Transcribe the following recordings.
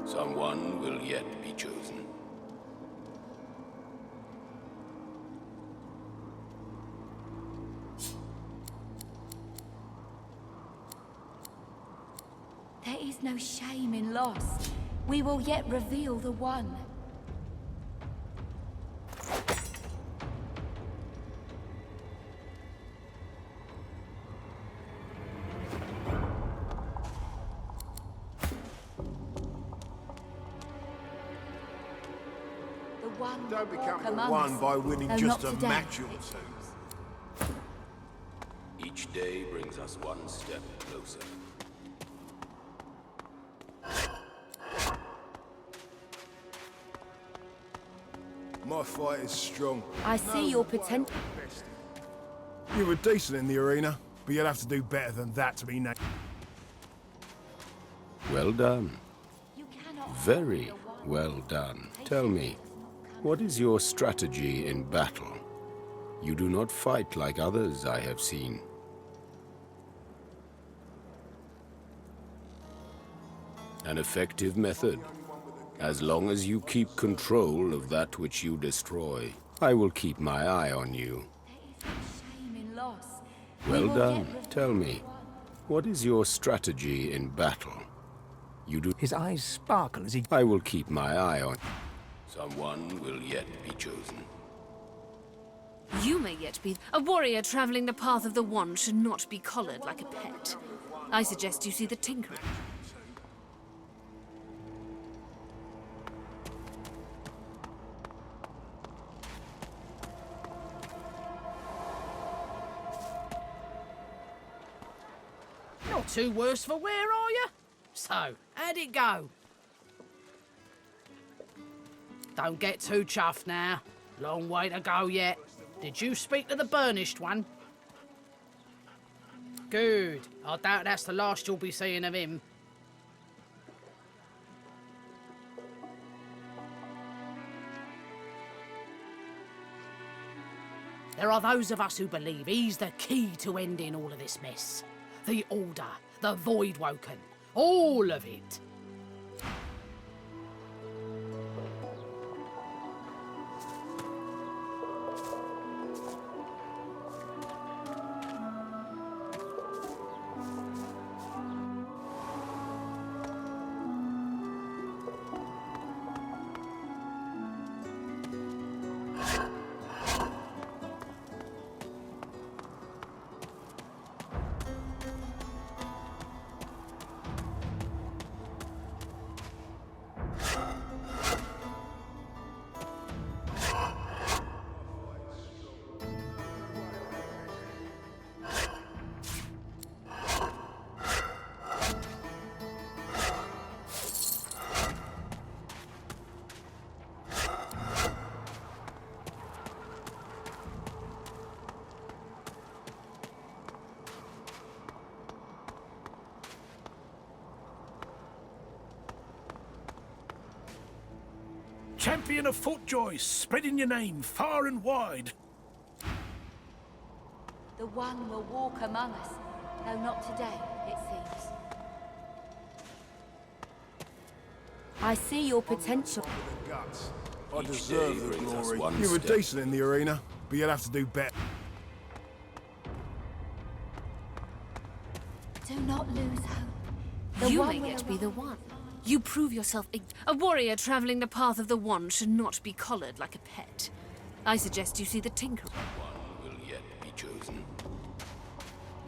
Someone will yet be chosen. There is no shame in loss. We will yet reveal the one. Don't become the one by winning just a match or two. Each day brings us one step closer. My fight is strong. I see your potential. You were decent in the arena, but you'll have to do better than that to be named. Well done. Very well done. Tell me, what is your strategy in battle? You do not fight like others I have seen. An effective method. As long as you keep control of that which you destroy, I will keep my eye on you. Well done. Tell me, what is your strategy in battle? You do... His eyes sparkle as he... I will keep my eye on... Someone will yet be chosen. You may yet be... A warrior traveling the path of the wand should not be collared like a pet. I suggest you see the Tinkerer. Not too worse for wear, are you? So, how'd it go? Don't get too chuffed now. Long way to go yet. Did you speak to the burnished one? Good. I doubt that's the last you'll be seeing of him. There are those of us who believe he's the key to ending all of this mess. The Order, the Voidwoken, all of it. Champion of Fortjoy, spreading your name far and wide. The one will walk among us, though not today, it seems. I see your potential. I deserve the glory. You were decent in the arena, but you'll have to do better. Do not lose hope. You may yet be the one. You prove yourself a warrior traveling the path of the wand should not be collared like a pet. I suggest you see the Tinkerer. One will yet be chosen.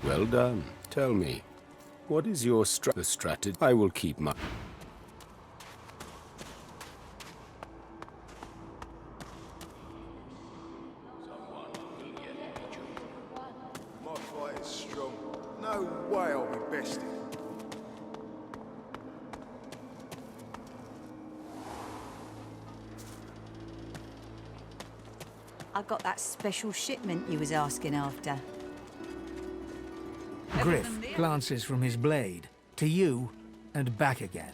Well done. Tell me, what is your strategy? I will keep my... Someone will yet be chosen. My fight is strong. No way I'll be bested. I got that special shipment you was asking after. Griff glances from his blade to you and back again.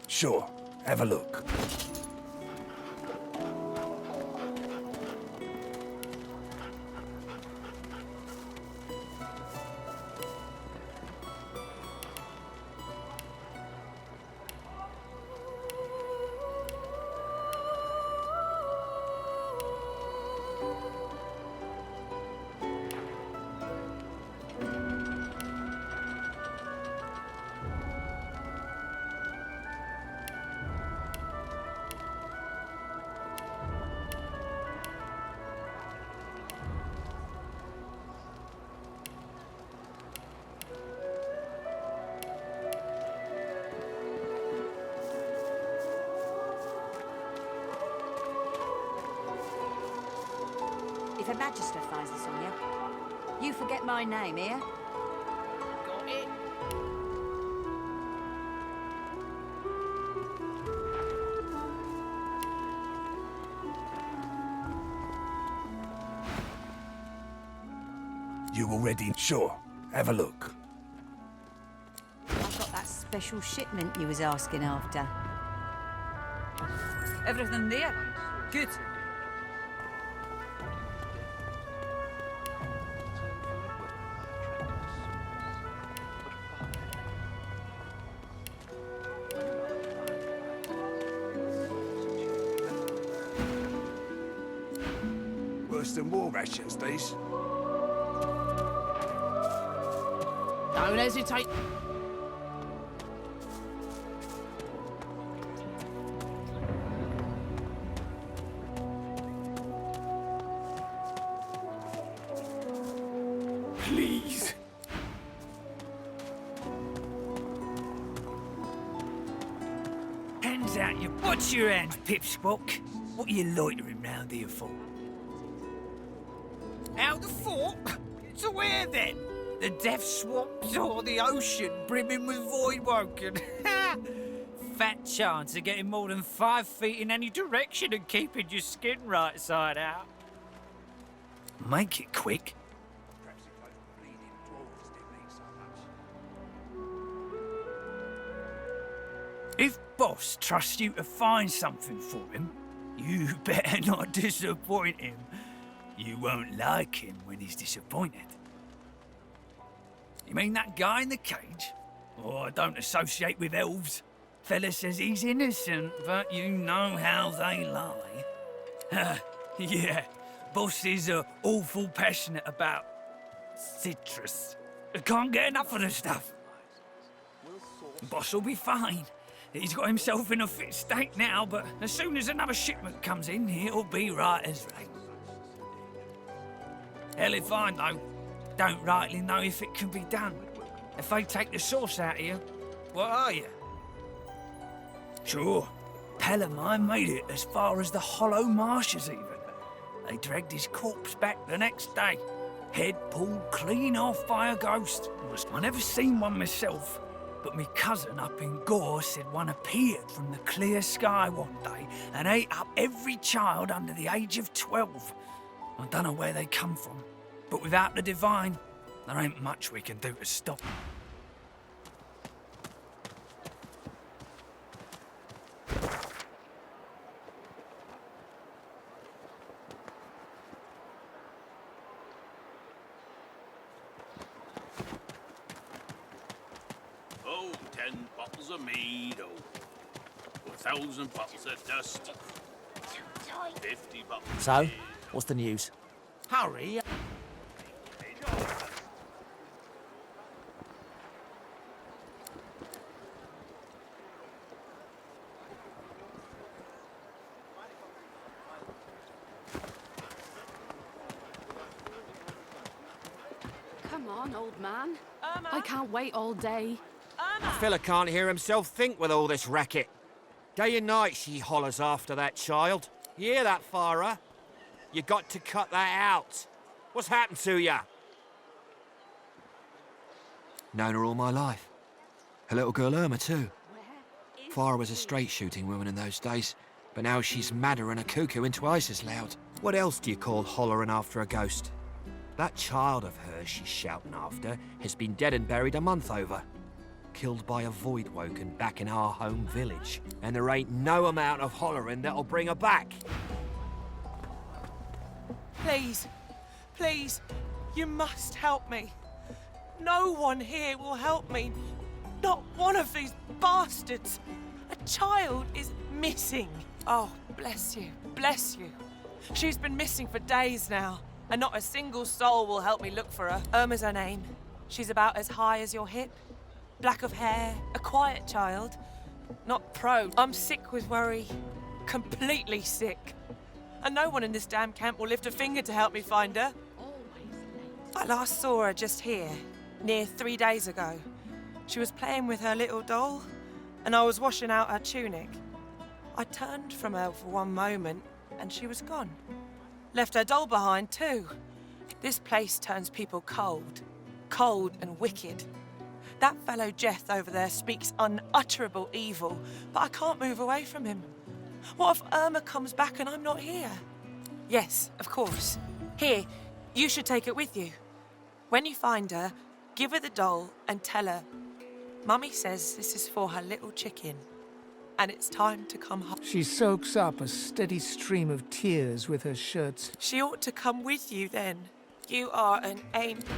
Sure, have a look. If Her Magister finds this on you, you forget my name, here. Got it. You all ready? Sure. Have a look. I've got that special shipment you was asking after. Everything there? Good. Worse than war rations, these. Don't hesitate. Please. Hands out your... What's your hands, Pipsqueak? What are you loitering round here for? Out the fort? To where then? The death swamps or the ocean brimming with voidwoken? Fat chance of getting more than 5 feet in any direction and keeping your skin right side out. Make it quick. If Boss trusts you to find something for him, you better not disappoint him. You won't like him when he's disappointed. You mean that guy in the cage? Oh, I don't associate with elves. Fella says he's innocent, but you know how they lie. Yeah, Boss is awful passionate about citrus. I can't get enough of the stuff. Boss will be fine. He's got himself in a fit state now, but as soon as another shipment comes in, he'll be right as rain. Hell if I know. Don't rightly know if it can be done. If they take the sauce out of you, what are you? Sure, pal of mine made it as far as the Hollow Marshes even. They dragged his corpse back the next day, head pulled clean off by a ghost. I never seen one myself, but me cousin up in Gore said one appeared from the clear sky one day and ate up every child under the age of 12. I don't know where they come from, but without the divine, there ain't much we can do to stop them. Oh, 10 bottles of mead, oh. 1,000 bottles of dust. 50 bottles. So, what's the news? Hurry. Come on, old man. I can't wait all day. Fella can't hear himself think with all this racket. Day and night she hollers after that child. You hear that, Farah? You got to cut that out. What's happened to ya? Known her all my life. Her little girl Irma, too. Farah was a straight-shooting woman in those days, but now she's madder and a cuckoo and twice as loud. What else do you call hollering after a ghost? That child of hers she's shouting after has been dead and buried a month over. Killed by a voidwoken back in our home village. And there ain't no amount of hollering that'll bring her back. Please, please, you must help me. No one here will help me. Not one of these bastards. A child is missing. Oh, bless you, bless you. She's been missing for days now, and not a single soul will help me look for her. Irma's her name. She's about as high as your hip. Black of hair, a quiet child. Not prone. I'm sick with worry. Completely sick. And no one in this damn camp will lift a finger to help me find her. I last saw her just here, near 3 days ago. She was playing with her little doll, and I was washing out her tunic. I turned from her for one moment, and she was gone. Left her doll behind, too. This place turns people cold. Cold and wicked. That fellow Jeth over there speaks unutterable evil, but I can't move away from him. What if Irma comes back and I'm not here? Yes, of course. Here, you should take it with you. When you find her, give her the doll and tell her, Mummy says this is for her little chicken, and it's time to come home. She soaks up a steady stream of tears with her shirts. She ought to come with you then. You are an angel.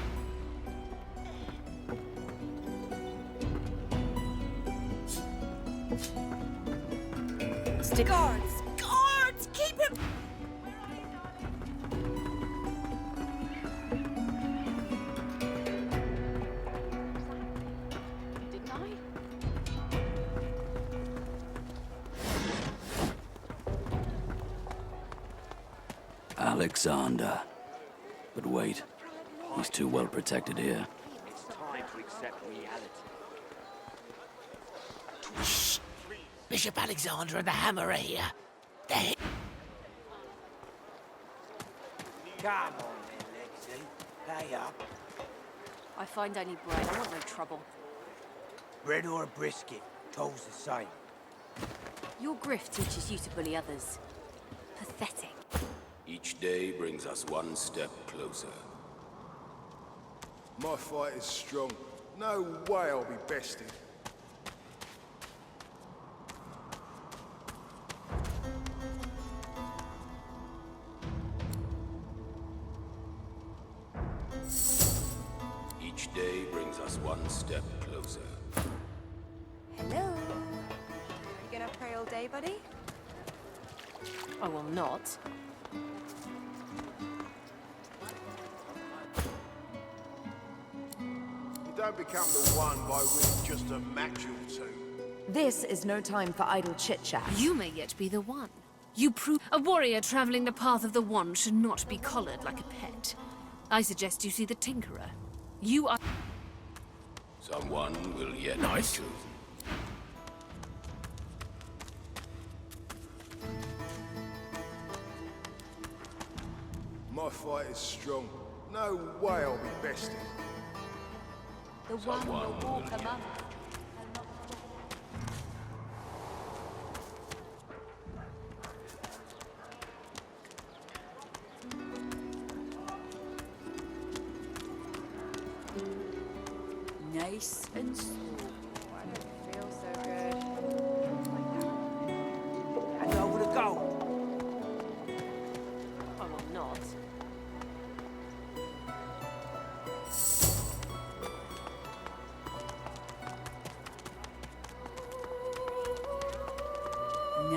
Guards! Guards! Keep him! Didn't I? Alexander. But wait, he's too well protected here. It's time to accept reality. Shh! Bishop Alexander and the Hammer are here. They're... Come on then, Lexi. Pay up. I find I need bread. I want no trouble. Bread or a brisket, toll's the same. Your grift teaches you to bully others. Pathetic. Each day brings us one step closer. My fight is strong. No way I'll be bested. Each day brings us one step closer. Hello. You gonna pray all day, buddy? I will not. You don't become the one by winning just a match or two. This is no time for idle chit-chat. You may yet be the one. You prove a warrior traveling the path of the wand should not be collared like a pet. I suggest you see the Tinkerer. You are... Someone will yet be chosen. My fight is strong. No way I'll be bested. The one will walk among us. Nice and slow. I don't feel so good. Hand over the goal. I will not.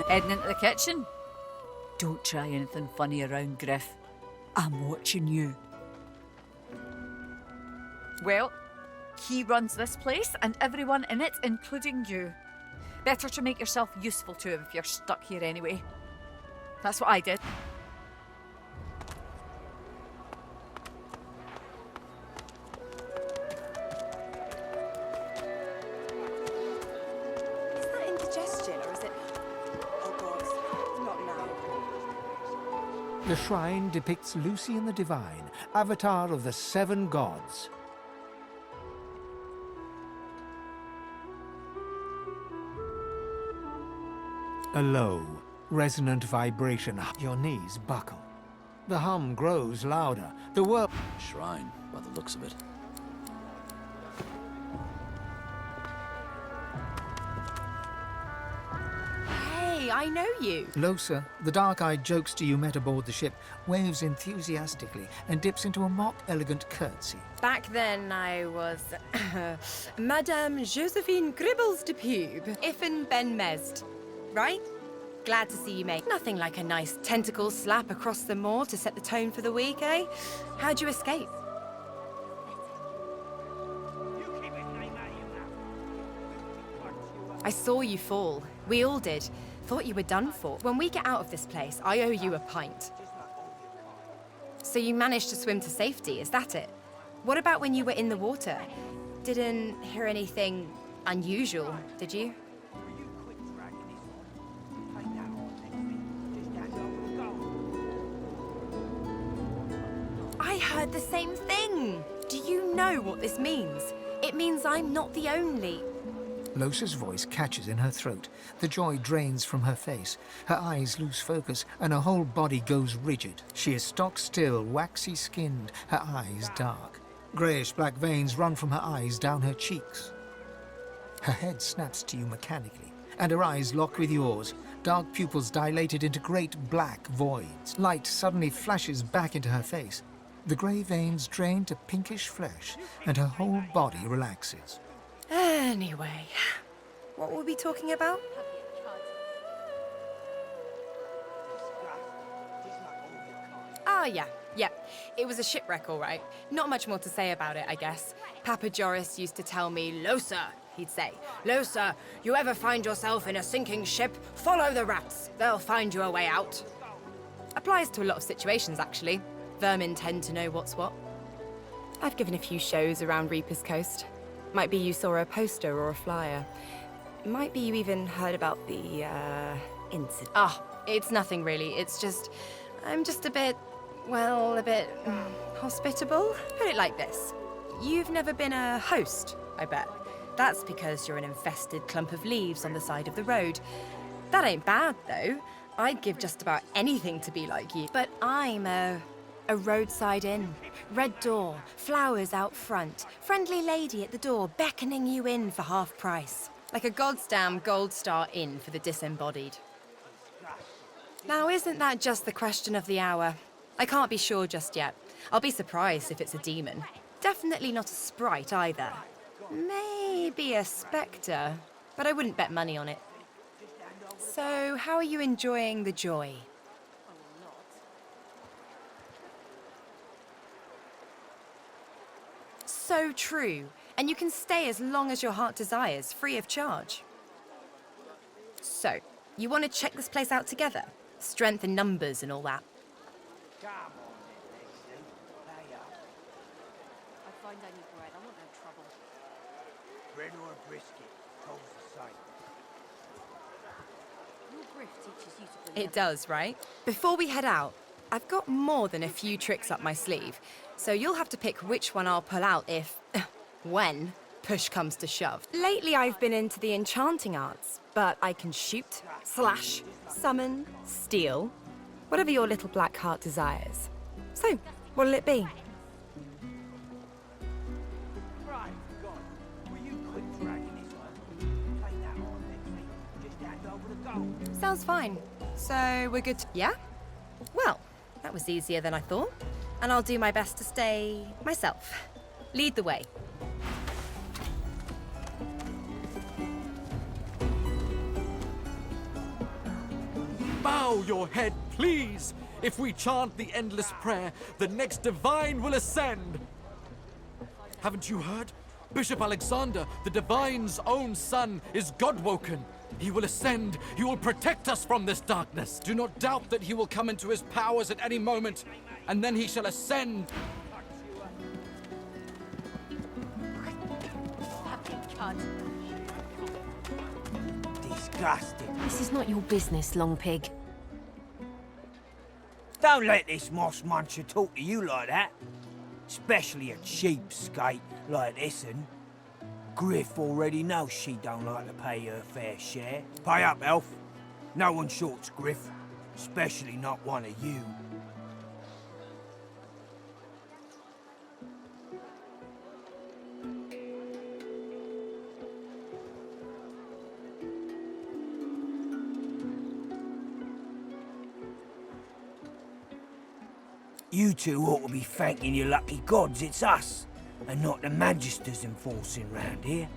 Heading into the kitchen? Don't try anything funny around Griff. I'm watching you. Well, he runs this place and everyone in it, including you. Better to make yourself useful to him if you're stuck here anyway. That's what I did. Is that indigestion or is it... Oh God, not now. The shrine depicts Lucian the Divine, avatar of the 7 gods. A low, resonant vibration. Your knees buckle. The hum grows louder. The world... Shrine, by the looks of it. Hey, I know you. Losa, the dark-eyed jokester you met aboard the ship, waves enthusiastically and dips into a mock elegant curtsy. Back then I was Madame Josephine Gribbles de Pube, Iffen Ben Mezd. Right? Glad to see you, mate. Nothing like a nice tentacle slap across the moor to set the tone for the week, eh? How'd you escape? I saw you fall. We all did. Thought you were done for. When we get out of this place, I owe you a pint. So you managed to swim to safety, is that it? What about when you were in the water? Didn't hear anything unusual, did you? heard the same thing. Do you know what this means? It means I'm not the only. Losa's voice catches in her throat. The joy drains from her face. Her eyes lose focus, and her whole body goes rigid. She is stock-still, waxy-skinned, her eyes dark. Greyish-black veins run from her eyes down her cheeks. Her head snaps to you mechanically, and her eyes lock with yours. Dark pupils dilated into great black voids. Light suddenly flashes back into her face. The grey veins drain to pinkish flesh, and her whole body relaxes. Anyway, what were we talking about? Ah, yeah. It was a shipwreck, all right. Not much more to say about it, I guess. Papa Joris used to tell me, Losa, he'd say, Losa, you ever find yourself in a sinking ship, follow the rats. They'll find you a way out. Applies to a lot of situations, actually. Vermin tend to know what's what. I've given a few shows around Reaper's Coast. Might be you saw a poster or a flyer. Might be you even heard about the, incident. Ah, it's nothing really. It's just, I'm just a bit hospitable. Put it like this. You've never been a host, I bet. That's because you're an infested clump of leaves on the side of the road. That ain't bad, though. I'd give just about anything to be like you. But I'm a roadside inn. Red door, flowers out front, friendly lady at the door beckoning you in for half price. Like a goddamn gold star inn for the disembodied. Now, isn't that just the question of the hour? I can't be sure just yet. I'll be surprised if it's a demon. Definitely not a sprite either. Maybe a spectre, but I wouldn't bet money on it. So, how are you enjoying the joy? So true. And you can stay as long as your heart desires, free of charge. So, you want to check this place out together? Strength in numbers and all that. Bread or a brisket, toes the same. Your grift teaches you to believe. It does, right? Before we head out, I've got more than a few tricks up my sleeve, so you'll have to pick which one I'll pull out if, when, push comes to shove. Lately I've been into the enchanting arts, but I can shoot, slash, summon, steal, whatever your little black heart desires. So, what'll it be? Sounds fine. So, we're good to... Yeah? Well, that was easier than I thought. And I'll do my best to stay myself. Lead the way. Bow your head, please! If we chant the endless prayer, the next divine will ascend! Haven't you heard? Bishop Alexander, the divine's own son, is God-woken. He will ascend. He will protect us from this darkness. Do not doubt that he will come into his powers at any moment, and then he shall ascend. Disgusting. This is not your business, Long Pig. Don't let this moss muncher talk to you like that. Especially a cheapskate like this one. Griff already knows she don't like to pay her fair share. Pay up, elf. No one shorts Griff. Especially not one of you. You two ought to be thanking your lucky gods it's us, and not the Magisters enforcing round here.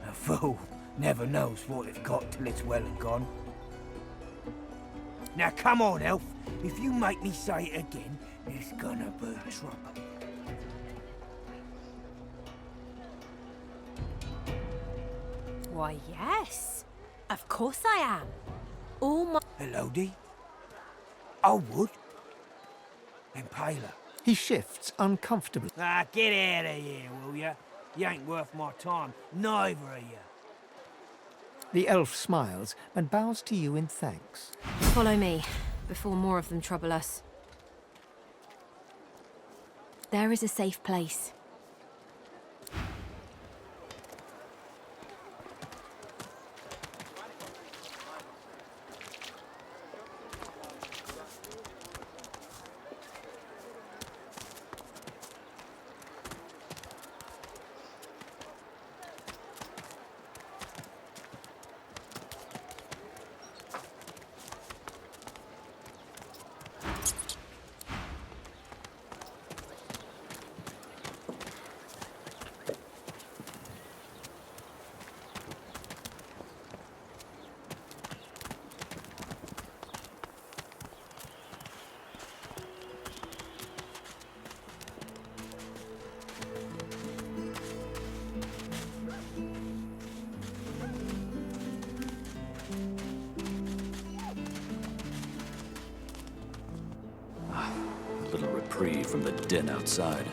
A fool never knows what they've got till it's well and gone. Now come on, elf. If you make me say it again, there's gonna be trouble. Why, yes. Of course I am. All my... Hello, Dee. I would. Impaler. He shifts uncomfortably. Ah, get out of here, will ya? You ain't worth my time, neither are you. The elf smiles and bows to you in thanks. Follow me, before more of them trouble us. There is a safe place. A little reprieve from the din outside.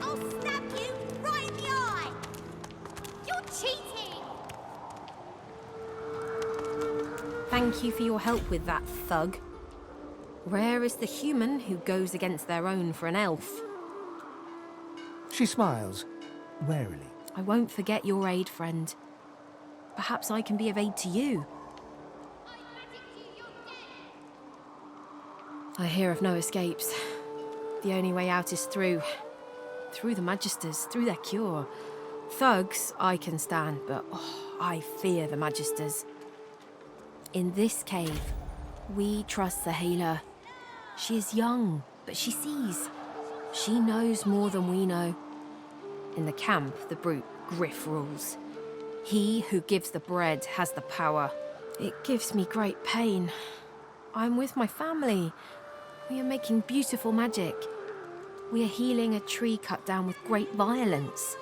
I'll stab you right in the eye! You're cheating! Thank you for your help with that, thug. Rare is the human who goes against their own for an elf. She smiles, warily. I won't forget your aid, friend. Perhaps I can be of aid to you. I hear of no escapes. The only way out is through the Magisters, through their cure. Thugs I can stand, but I fear the Magisters. In this cave, we trust the healer. She is young, but she sees. She knows more than we know. In the camp, the brute Griff rules. He who gives the bread has the power. It gives me great pain. I'm with my family. We are making beautiful magic. We are healing a tree cut down with great violence.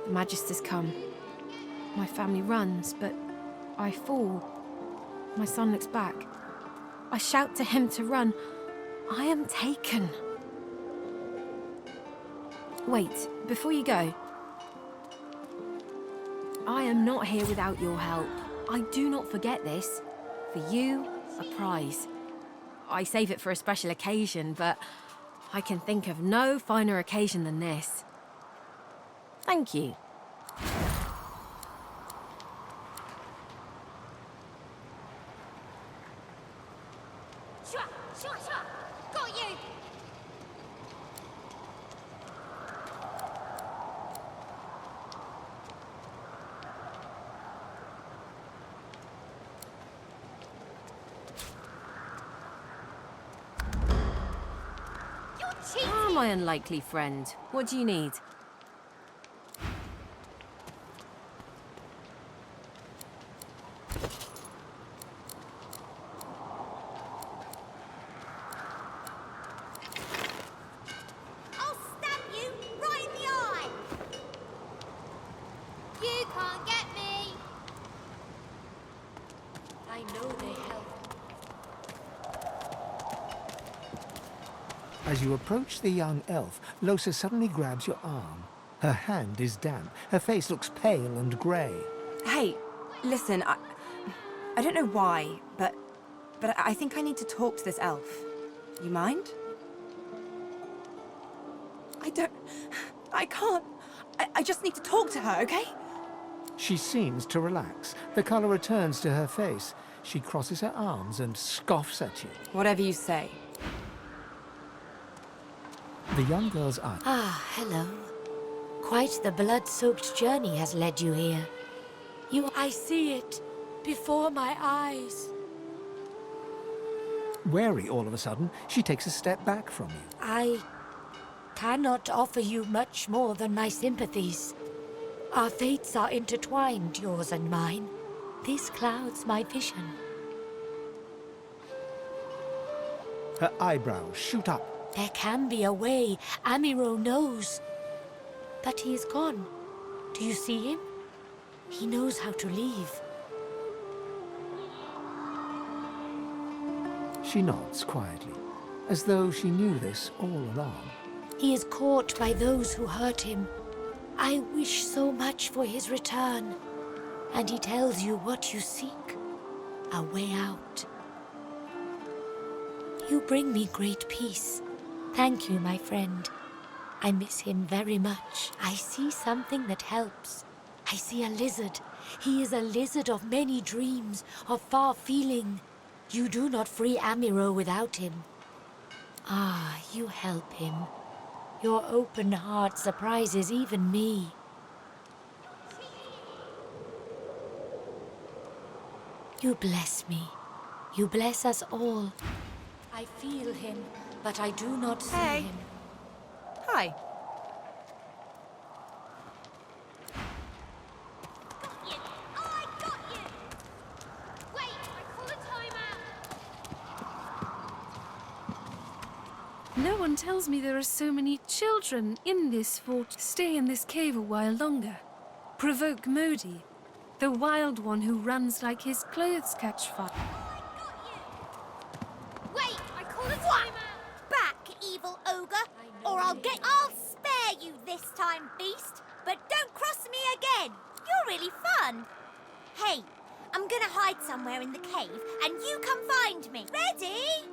The Magisters come. My family runs, but I fall. My son looks back. I shout to him to run. I am taken. Wait, before you go. I am not here without your help. I do not forget this. For you, a prize. I save it for a special occasion, but I can think of no finer occasion than this. Thank you. Got you! Ah, my unlikely friend. What do you need? I'll stab you right in the eye! You can't get me! I know they help. As you approach the young elf, Losa suddenly grabs your arm. Her hand is damp. Her face looks pale and grey. Hey, listen, I don't know why, but I think I need to talk to this elf. You mind? I can't. I just need to talk to her, okay? She seems to relax. The colour returns to her face. She crosses her arms and scoffs at you. Whatever you say. The young girl's eye. Ah, hello. Quite the blood-soaked journey has led you here. I see it before my eyes. Wary all of a sudden, she takes a step back from you. I cannot offer you much more than my sympathies. Our fates are intertwined, yours and mine. This clouds my vision. Her eyebrows shoot up. There can be a way, Amiro knows. But he is gone. Do you see him? He knows how to leave. She nods quietly, as though she knew this all along. He is caught by those who hurt him. I wish so much for his return. And he tells you what you seek. A way out. You bring me great peace. Thank you, my friend. I miss him very much. I see something that helps. I see a lizard. He is a lizard of many dreams, of far feeling. You do not free Amiro without him. Ah, you help him. Your open heart surprises even me. You bless me. You bless us all. I feel him, but I do not see him. Hi. No one tells me there are so many children in this fort. Stay in this cave a while longer. Provoke Modi, the wild one who runs like his clothes catch fire. Wait, I call a timeout! Back, evil ogre, or I'll spare you this time, beast. But don't cross me again. You're really fun. Hey, I'm gonna hide somewhere in the cave, and you come find me. Ready?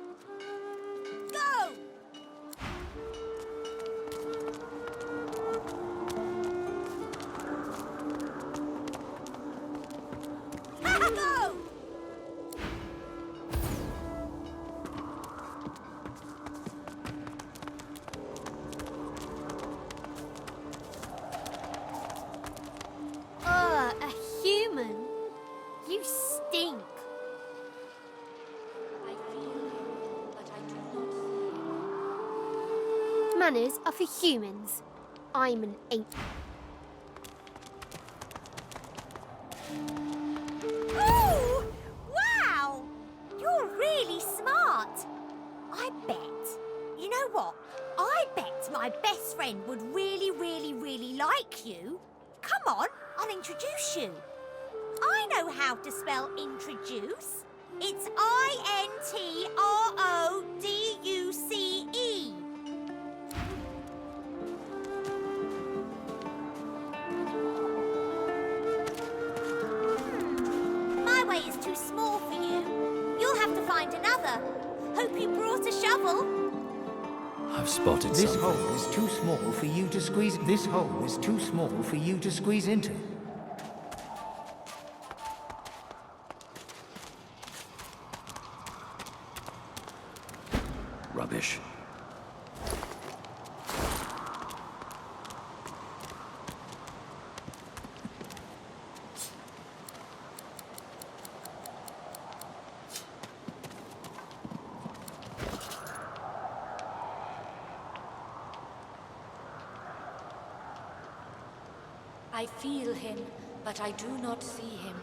Go! Go! A human? You stink. Manners are for humans. I'm an ape. Ooh! Wow! You're really smart. I bet. You know what? I bet my best friend would really, really, really like you. Come on, I'll introduce you. I know how to spell introduce. It's I-N-T-R-O-D-U-C-E. My way is too small for you. You'll have to find another. Hope you brought a shovel. I've spotted This something. hole is too small for you to squeeze. This hole is too small for you to squeeze into. Rubbish. I feel him, but I do not see him.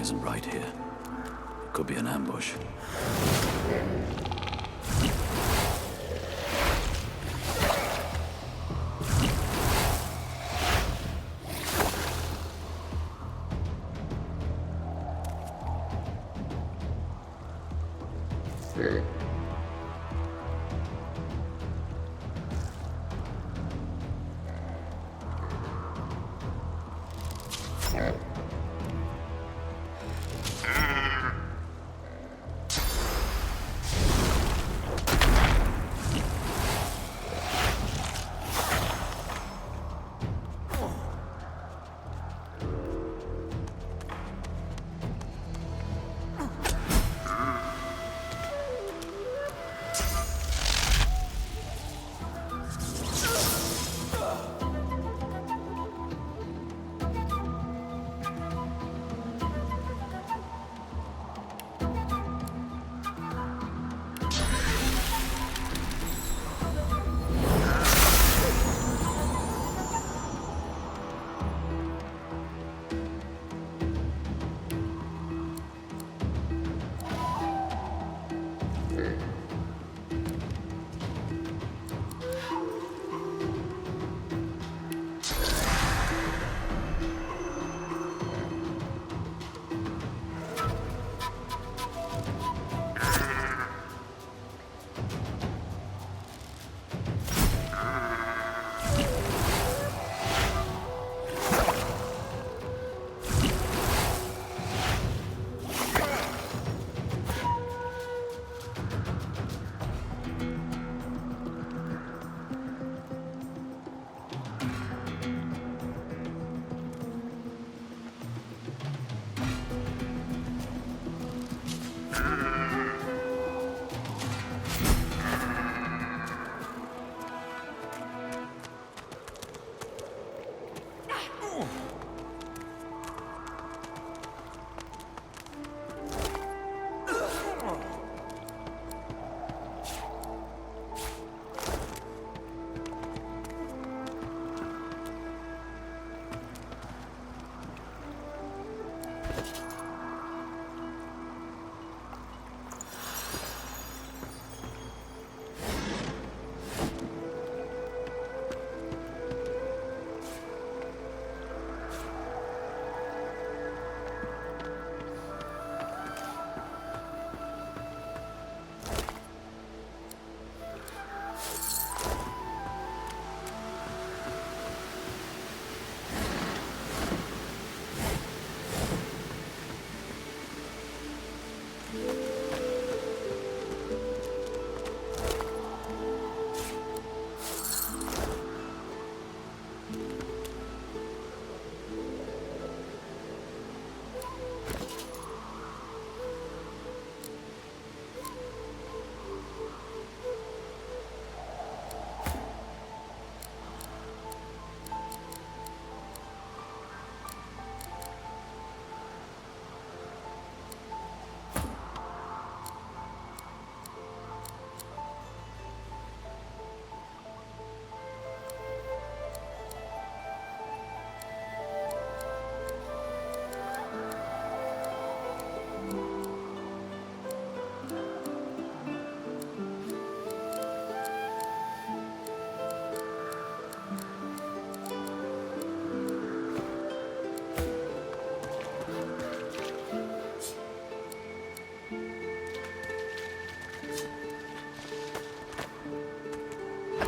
isn't right here. It could be an ambush.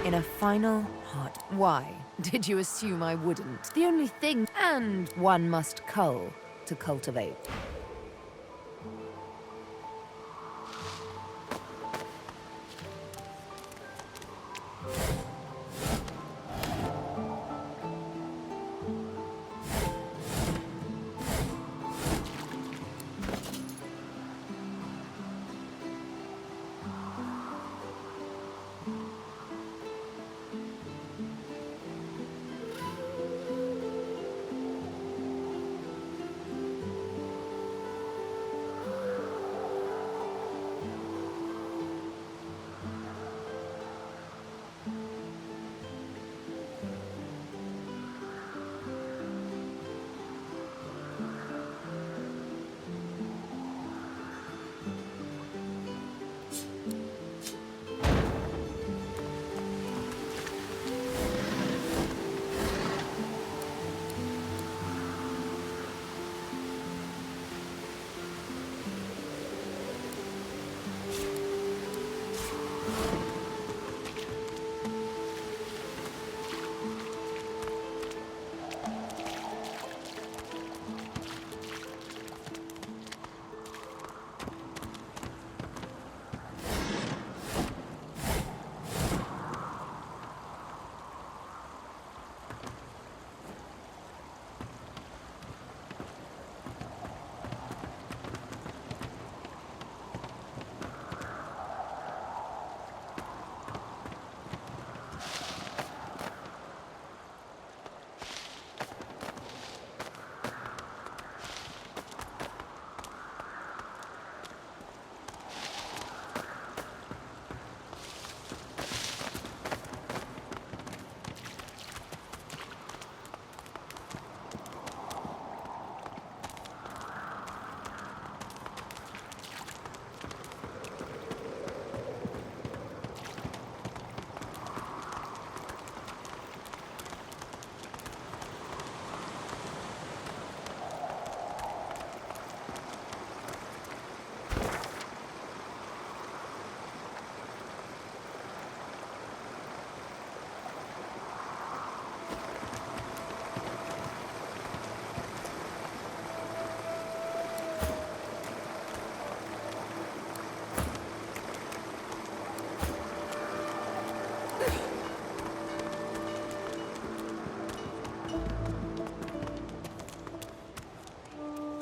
In a final heart. Why did you assume I wouldn't? The only thing, and one must cull to cultivate.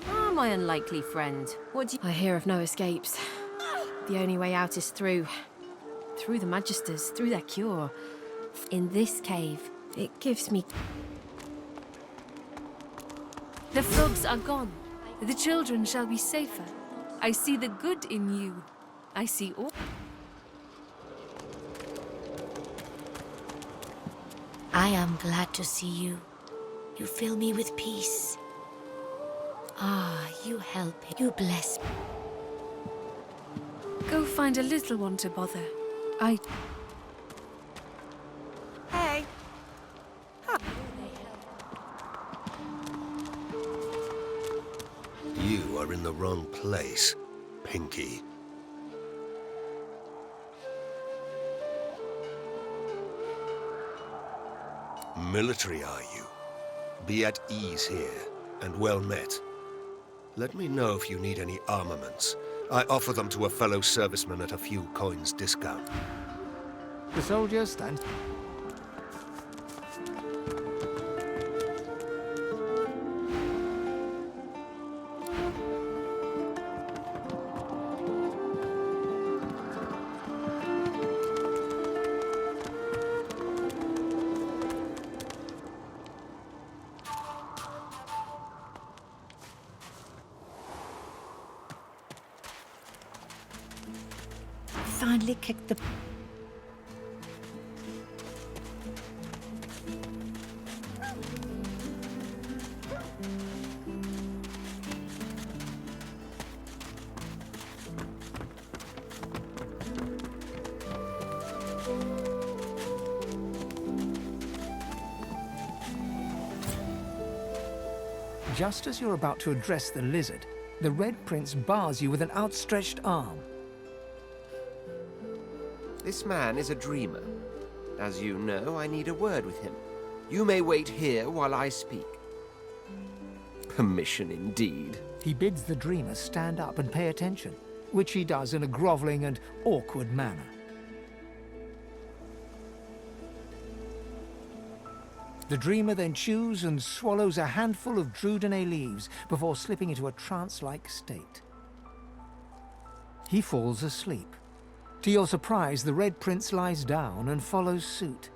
Ah, my unlikely friend. What do you... I hear of no escapes. The only way out is through the Magisters, through their cure. In this cave, it gives me... The frogs are gone. The children shall be safer. I see the good in you. I see all. I am glad to see you. You fill me with peace. Ah, you help. You bless me. Go find a little one to bother. Hey. You are in the wrong place, Pinky. Military, are you? Be at ease here, and well met. Let me know if you need any armaments. I offer them to a fellow serviceman at a few coins discount. The soldier stands. Finally kicked the... Just as you're about to address the lizard, the Red Prince bars you with an outstretched arm. This man is a dreamer. As you know, I need a word with him. You may wait here while I speak. Permission indeed. He bids the dreamer stand up and pay attention, which he does in a groveling and awkward manner. The dreamer then chews and swallows a handful of Drudenay leaves before slipping into a trance-like state. He falls asleep. To your surprise, the Red Prince lies down and follows suit.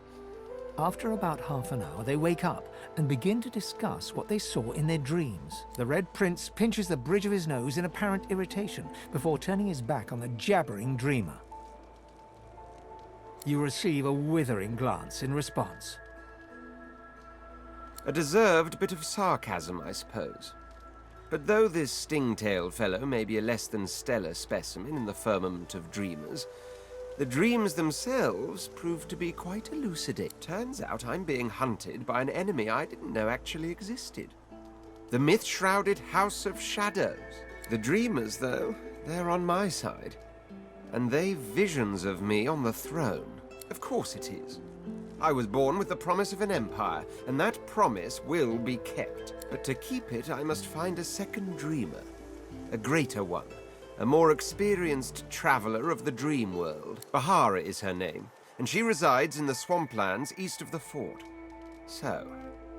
After about half an hour, they wake up and begin to discuss what they saw in their dreams. The Red Prince pinches the bridge of his nose in apparent irritation before turning his back on the jabbering dreamer. You receive a withering glance in response. A deserved bit of sarcasm, I suppose. But though this sting-tailed fellow may be a less than stellar specimen in the firmament of dreamers, the dreams themselves prove to be quite elucidate. Turns out I'm being hunted by an enemy I didn't know actually existed. The myth-shrouded House of Shadows. The dreamers, though, they're on my side. And they've visions of me on the throne. Of course it is. I was born with the promise of an empire, and that promise will be kept. But to keep it, I must find a second dreamer. A greater one. A more experienced traveler of the dream world. Bahara is her name, and she resides in the swamplands east of the fort. So,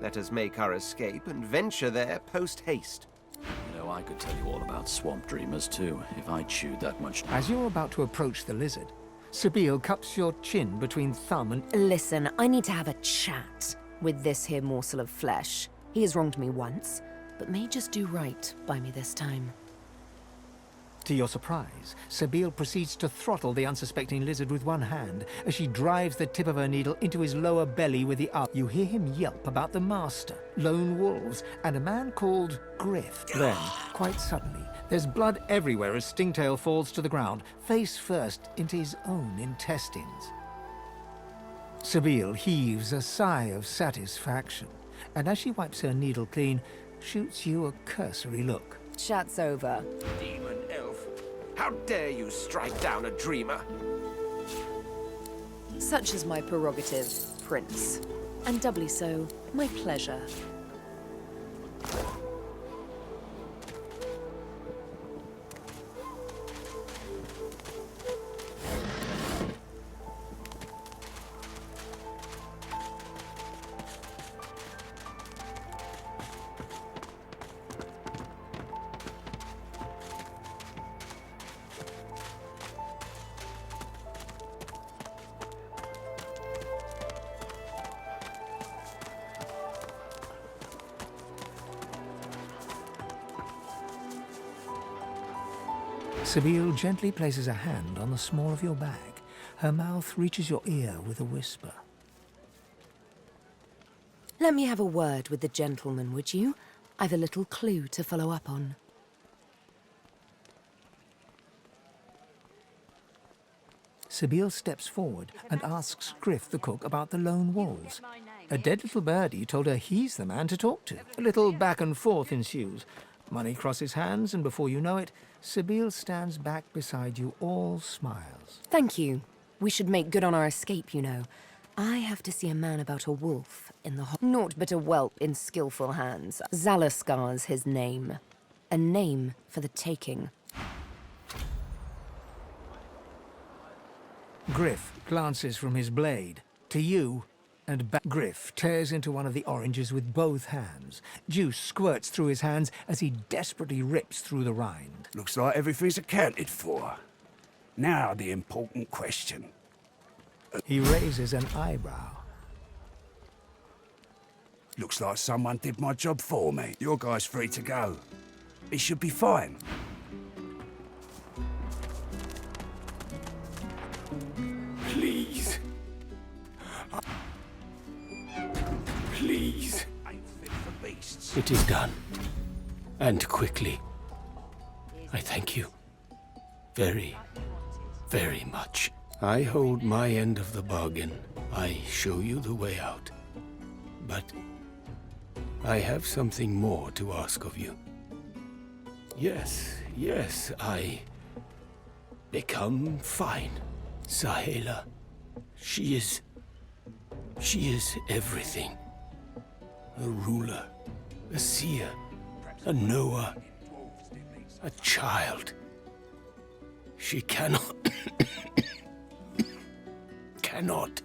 let us make our escape and venture there post-haste. You know, I could tell you all about swamp dreamers too, if I chewed that much. As you're about to approach the lizard, Sabine cups your chin between thumb and... Listen, I need to have a chat with this here morsel of flesh. He has wronged me once, but may just do right by me this time. To your surprise, Sabine proceeds to throttle the unsuspecting lizard with one hand as she drives the tip of her needle into his lower belly with the other. You hear him yelp about the master, lone wolves, and a man called Griff. Then, quite suddenly, there's blood everywhere as Stingtail falls to the ground, face first into his own intestines. Sabine heaves a sigh of satisfaction, and as she wipes her needle clean, shoots you a cursory look. Chat's over. Demon elf, how dare you strike down a dreamer? Such is my prerogative, Prince. And doubly so, my pleasure. Sibyl gently places a hand on the small of your bag. Her mouth reaches your ear with a whisper. Let me have a word with the gentleman, would you? I've a little clue to follow up on. Sibyl steps forward and asks Griff the cook about the lone wolves. A dead little birdie told her he's the man to talk to. A little back and forth ensues. Money crosses hands, and before you know it, Sibyl stands back beside you, all smiles. Thank you. We should make good on our escape, you know. I have to see a man about a wolf in the naught but a whelp in skillful hands. Zalaskar's his name. A name for the taking. Griff glances from his blade to you, and back. Griff tears into one of the oranges with both hands. Juice squirts through his hands as he desperately rips through the rind. Looks like everything's accounted for. Now the important question. He raises an eyebrow. Looks like someone did my job for me. Your guy's free to go. He should be fine. Please. Please. It is done. And quickly. I thank you. Very, very much. I hold my end of the bargain. I show you the way out. But I have something more to ask of you. Yes, I become fine. Sahela, she is everything. A ruler, a seer, a knower, a child. She cannot... cannot.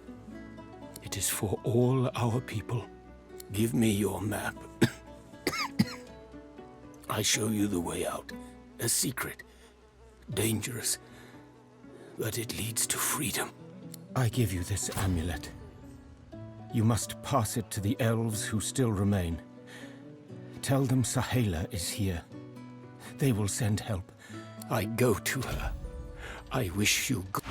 It is for all our people. Give me your map. I show you the way out. A secret. Dangerous. But it leads to freedom. I give you this amulet. You must pass it to the elves who still remain. Tell them Sahela is here. They will send help. I go to her. I wish you good.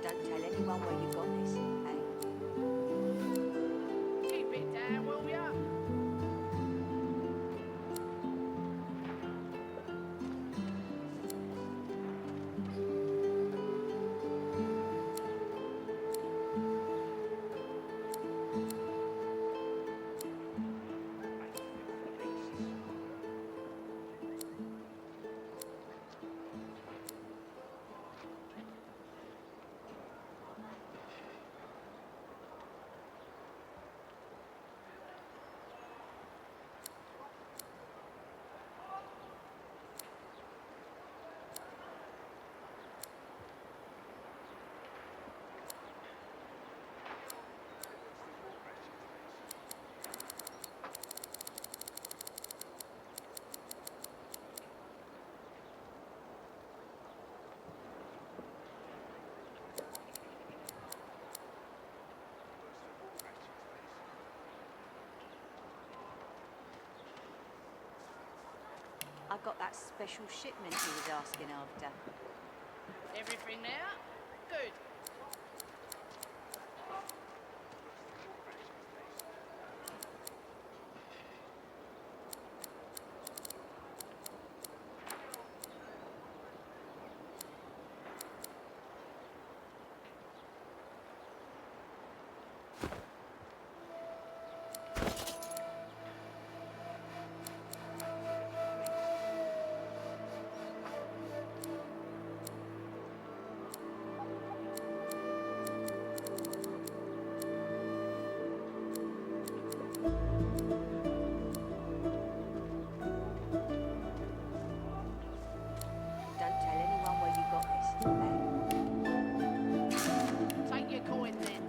Don't tell anyone where you got this, eh? Keep it down, will ya? I got that special shipment he was asking after. Everything there? Good. Don't tell anyone where you got this, eh? Take your coin then.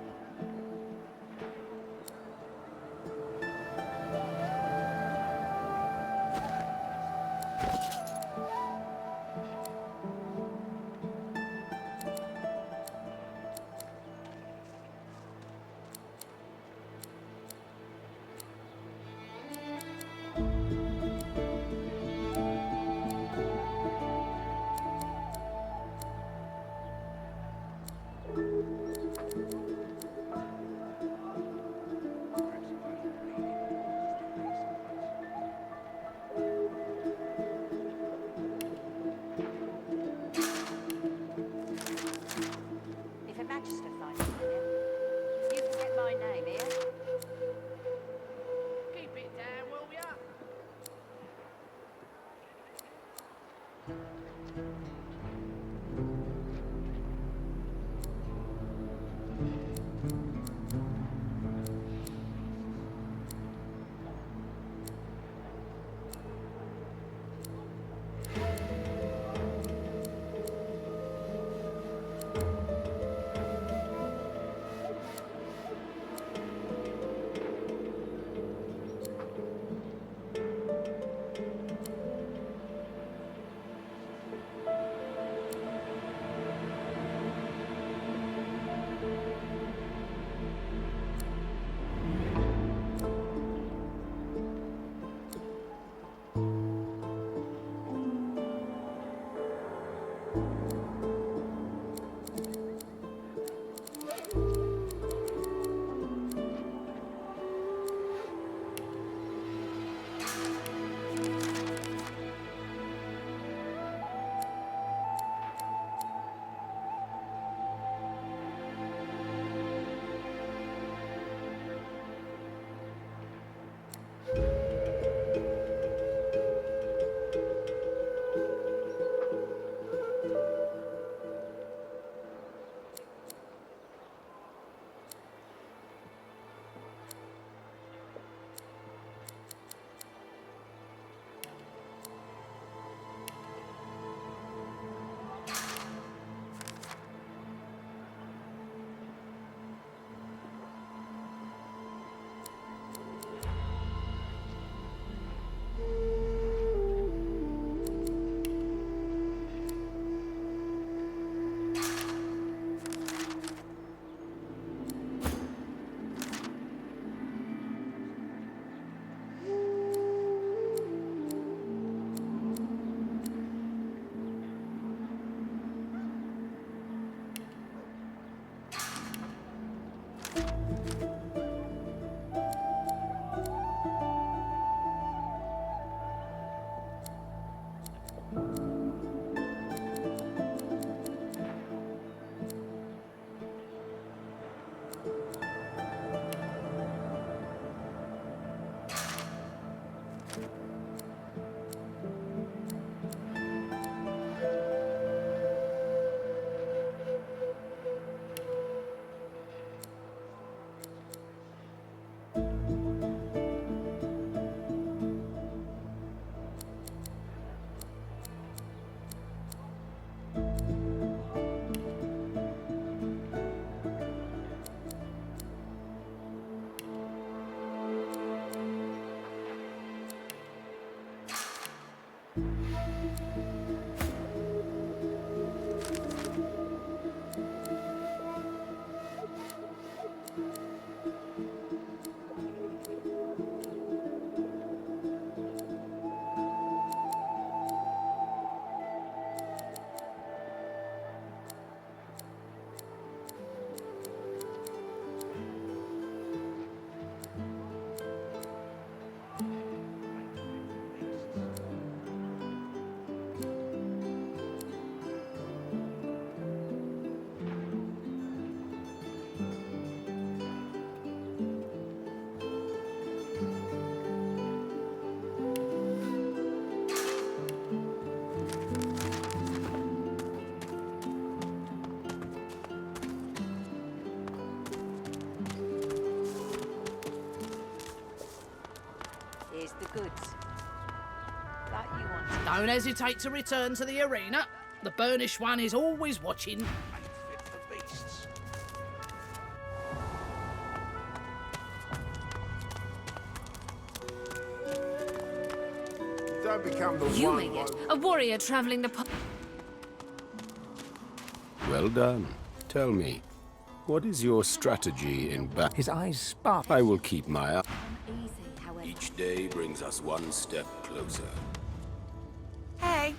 If a magister finds you in it, you can get my name here. Keep it down, will ya? Don't hesitate to return to the arena. The Burnished One is always watching. Don't become the You one. may get a warrior traveling the Well done. Tell me, what is your strategy in battle? His eyes sparkle. I will keep my eye. Each day brings us one step closer. Hey.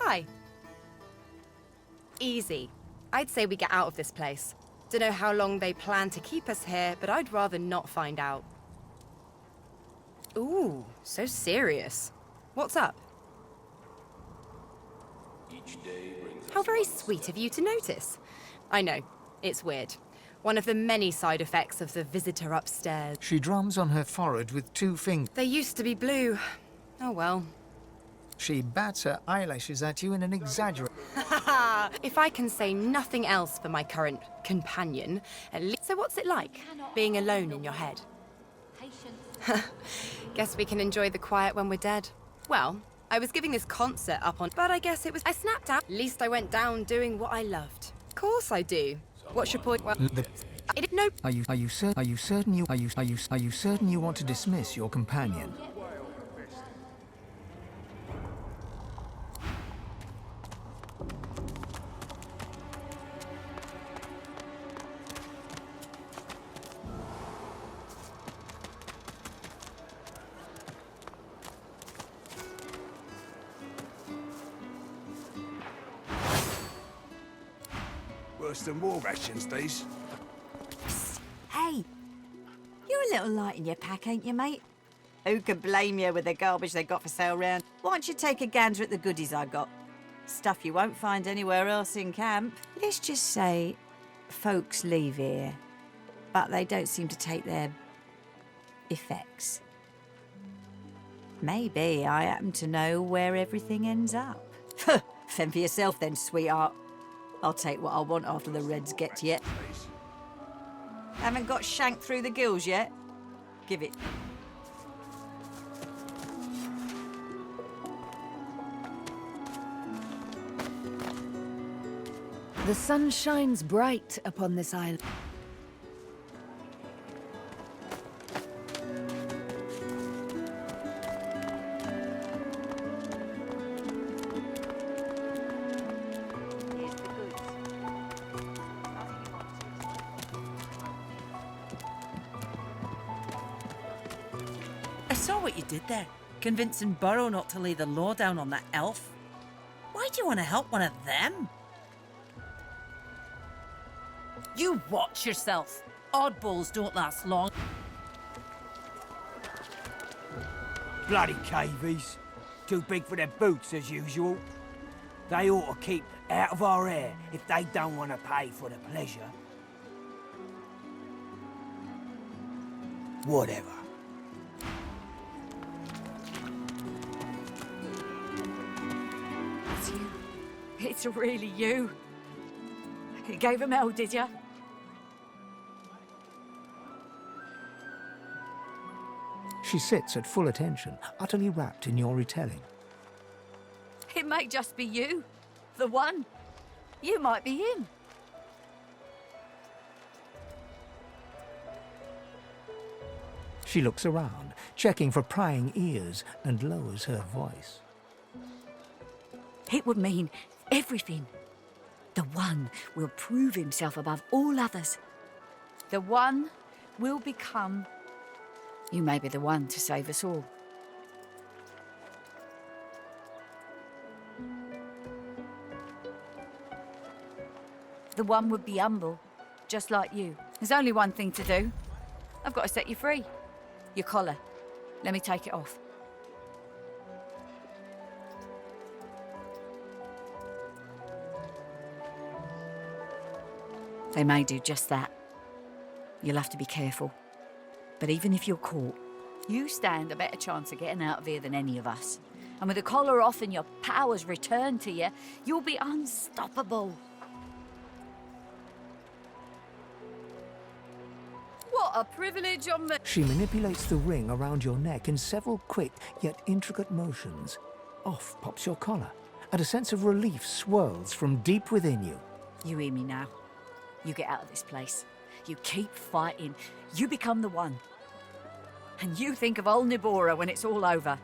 Hi. Easy. I'd say we get out of this place. Don't know how long they plan to keep us here, but I'd rather not find out. Ooh, so serious. What's up? Each day brings us How very sweet of you to notice. I know, it's weird. One of the many side effects of the visitor upstairs. She drums on her forehead with 2 fingers. They used to be blue. Oh well. She bats her eyelashes at you in an exaggerate. If I can say nothing else for my current companion, at least. So what's it like, being alone in your head? Guess we can enjoy the quiet when we're dead. Well, I was giving this concert up on, but I guess it was. I snapped out. At least I went down doing what I loved. Of course I do. What's your point? Well, no. Are you certain you want to dismiss your companion? Worse than war rations, these. Hey, you're a little light in your pack, ain't you, mate? Who can blame you with the garbage they got for sale round? Why don't you take a gander at the goodies I got? Stuff you won't find anywhere else in camp. Let's just say folks leave here, but they don't seem to take their effects. Maybe I happen to know where everything ends up. Fend for yourself then, sweetheart. I'll take what I want after the Reds get to you. Haven't got shanked through the gills yet? Give it. The sun shines bright upon this island. I saw what you did there, convincing Burrow not to lay the law down on that elf. Why do you want to help one of them? You watch yourself. Oddballs don't last long. Bloody cavies. Too big for their boots, as usual. They ought to keep out of our hair if they don't want to pay for the pleasure. Whatever. It's you. It's really you. You gave him hell, did you? She sits at full attention, utterly wrapped in your retelling. It may just be you. The one. You might be him. She looks around, checking for prying ears, and lowers her voice. It would mean everything. The One will prove himself above all others. The One will become. You may be the one to save us all. The One would be humble, just like you. There's only one thing to do. I've got to set you free. Your collar. Let me take it off. They may do just that. You'll have to be careful. But even if you're caught, you stand a better chance of getting out of here than any of us. And with the collar off and your powers returned to you, you'll be unstoppable. What a privilege on me. She manipulates the ring around your neck in several quick yet intricate motions. off pops your collar, and a sense of relief swirls from deep within you. You hear me now? You get out of this place. You keep fighting. You become the one. And you think of old Nibora when it's all over.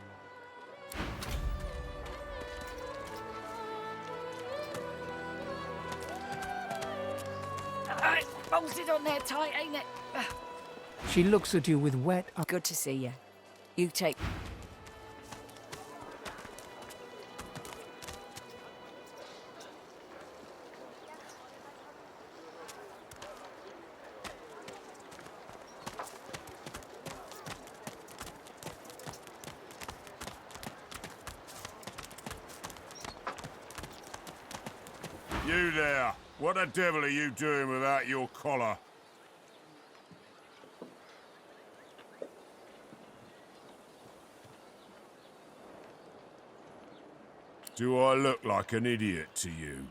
It's bolted on there tight, ain't it? She looks at you with wet eyes. Good to see you. You take... You there! What the devil are you doing without your collar? Do I look like an idiot to you?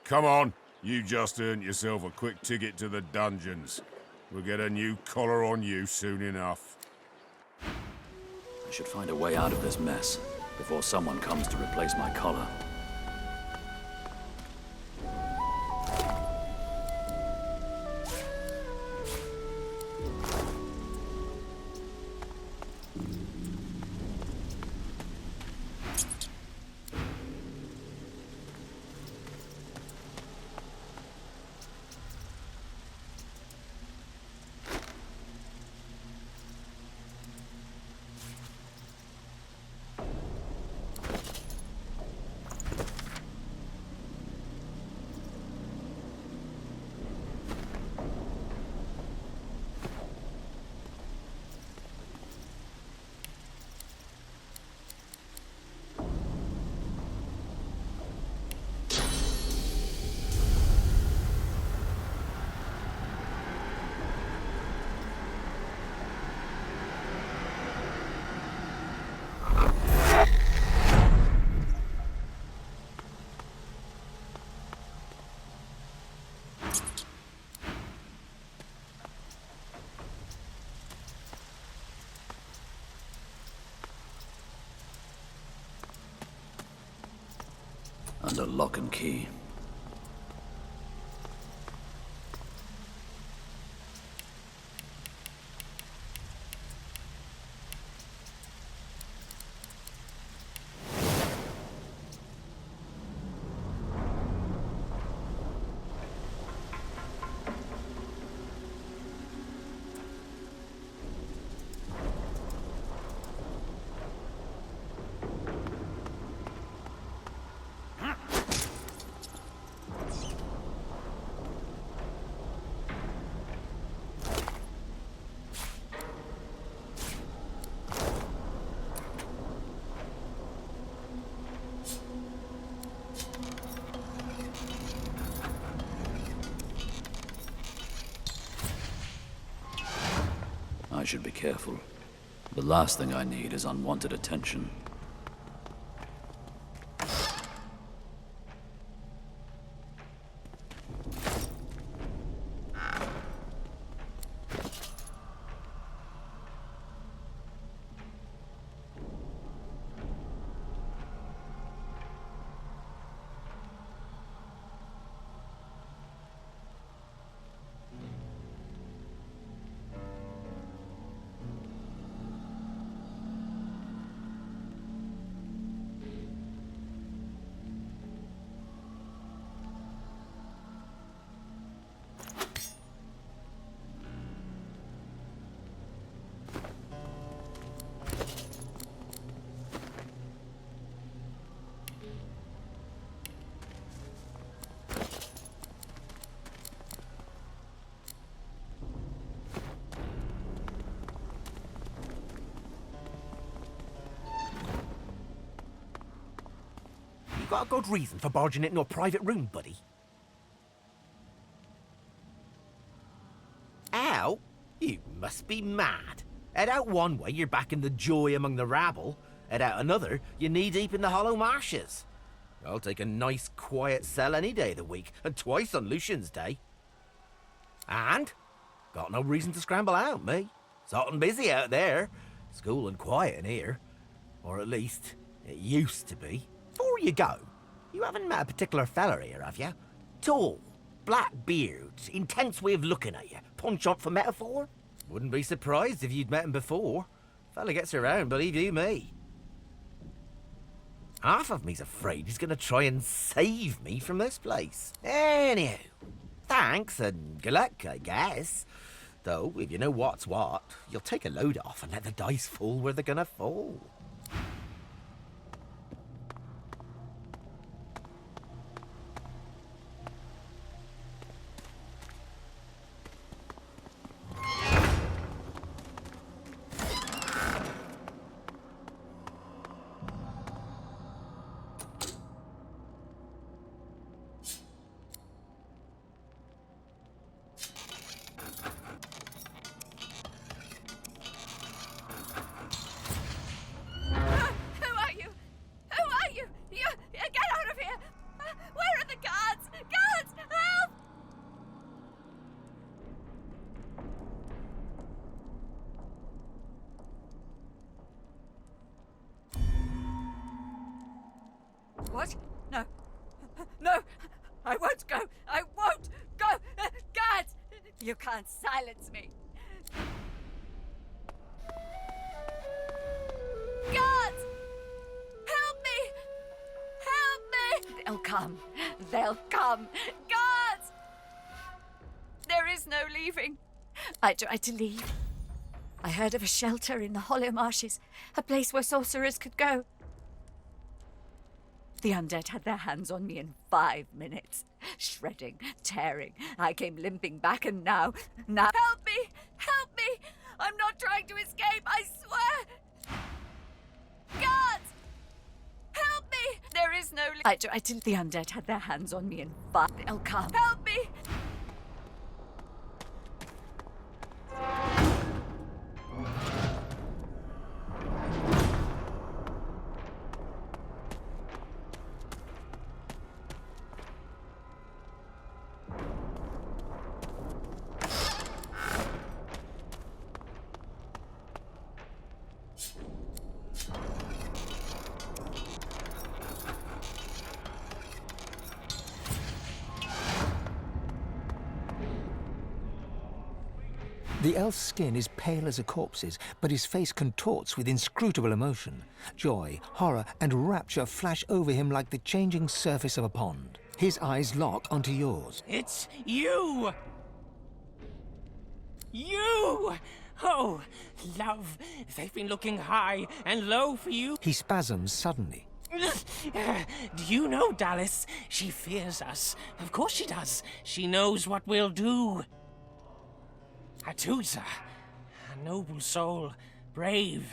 Come on, you just earned yourself a quick ticket to the dungeons. We'll get a new collar on you soon enough. I should find a way out of this mess before someone comes to replace my collar. Under lock and key. I should be careful. The last thing I need is unwanted attention. You got a good reason for barging into a private room, buddy? Out? You must be mad. Head out one way, you're back in the joy among the rabble. Head out another, you're knee-deep in the hollow marshes. I'll take a nice, quiet cell any day of the week, and twice on Lucian's Day. And? Got no reason to scramble out, me. It's hot and busy out there. It's cool and quiet in here. Or at least, It used to be. Before you go, you haven't met a particular fella here, have you? Tall, black beards, intense way of looking at you. Penchant for metaphor? Wouldn't be surprised if you'd met him before. Fella gets around, believe you me. Half of me's afraid he's gonna try and save me from this place. Anyhow, thanks and good luck, I guess. Though, if you know what's what, you'll take a load off and let the dice fall where they're gonna fall. What? No. No! I won't go! I won't go! Guards! You can't silence me! Guards! Help me! Help me! They'll come. They'll come. Guards! There is no leaving. I tried to leave. I heard of a shelter in the Hollow Marshes, a place where sorcerers could go. The undead had their hands on me in 5 minutes. Shredding, tearing. I came limping back and now... Help me! Help me! I'm not trying to escape, I swear! Guards! Help me! There is no... I tried to... The undead had their hands on me in 5... They'll come. Help me! The elf's skin is pale as a corpse's, but his face contorts with inscrutable emotion. Joy, horror, and rapture flash over him like the changing surface of a pond. His eyes lock onto yours. It's you! You! Oh, love, they've been looking high and low for you. He spasms suddenly. Do you know, Dallas? She fears us. Of course she does. She knows what we'll do. Atusa, a noble soul, brave,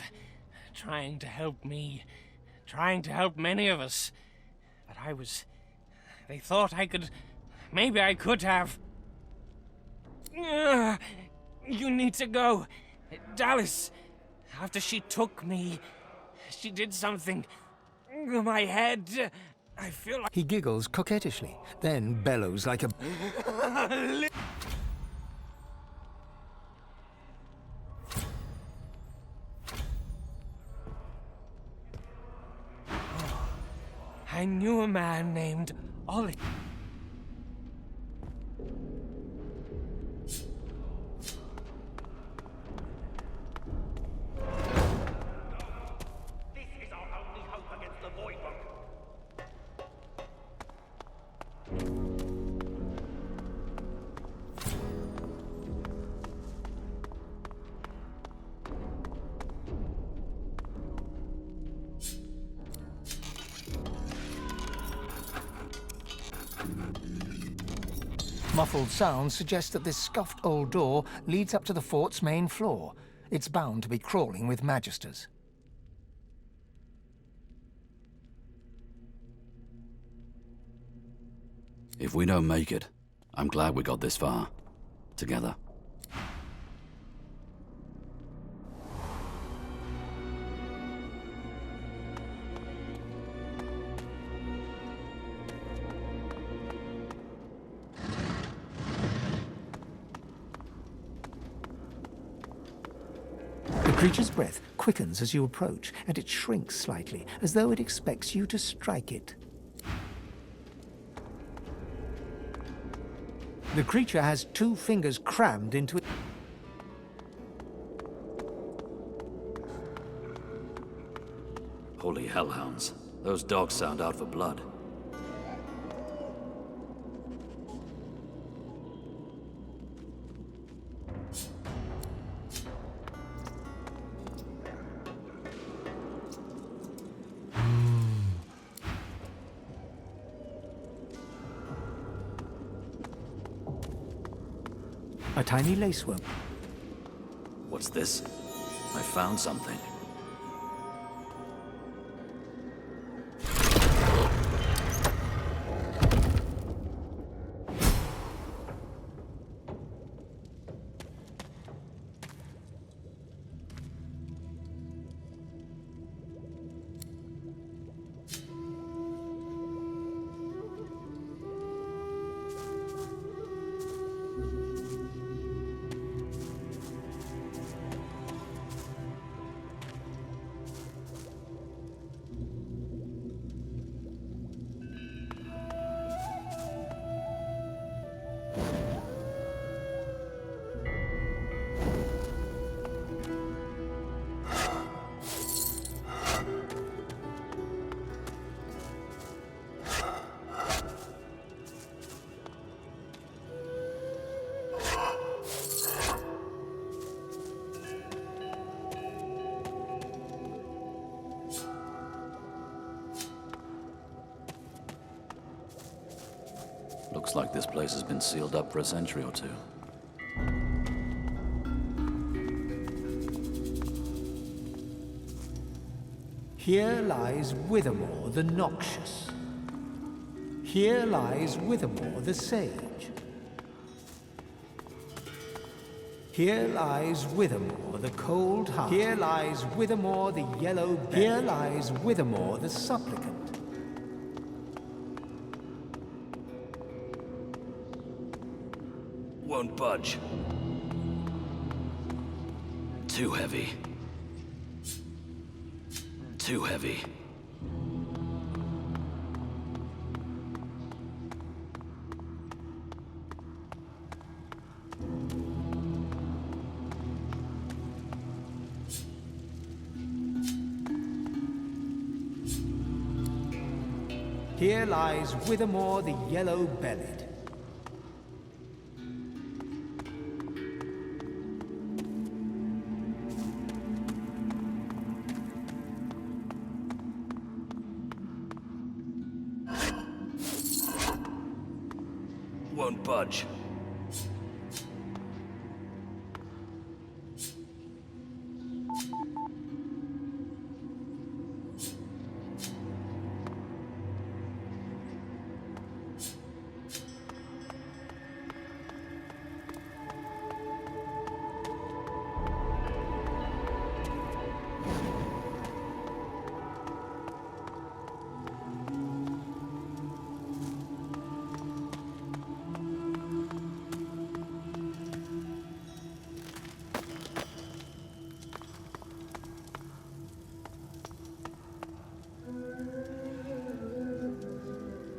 trying to help me, trying to help many of us. But they thought I could, maybe I could have. You need to go. Dallas, after she took me, she did something. My head, I feel like... He giggles coquettishly, then bellows like a... I knew a man named Ollie. This is our only hope against the Void One. Muffled sounds suggest that this scuffed old door leads up to the fort's main floor. It's bound to be crawling with magisters. If we don't make it, I'm glad we got this far. Together. The creature's breath quickens as you approach, and it shrinks slightly, as though it expects you to strike it. The creature has 2 fingers crammed into it. Holy hellhounds. Those dogs sound out for blood. A tiny laceworm. What's this? I found something. Looks like this place has been sealed up for a century or 2. Here lies Withermore the Noxious. Here lies Withermore the Sage. Here lies Withermore the Cold Heart. Here lies Withermore the Yellow Belly. Here lies Withermore the Supplicant. Won't budge. Too heavy. Too heavy. Here lies Withermore the Yellow-Bellied. Won't budge.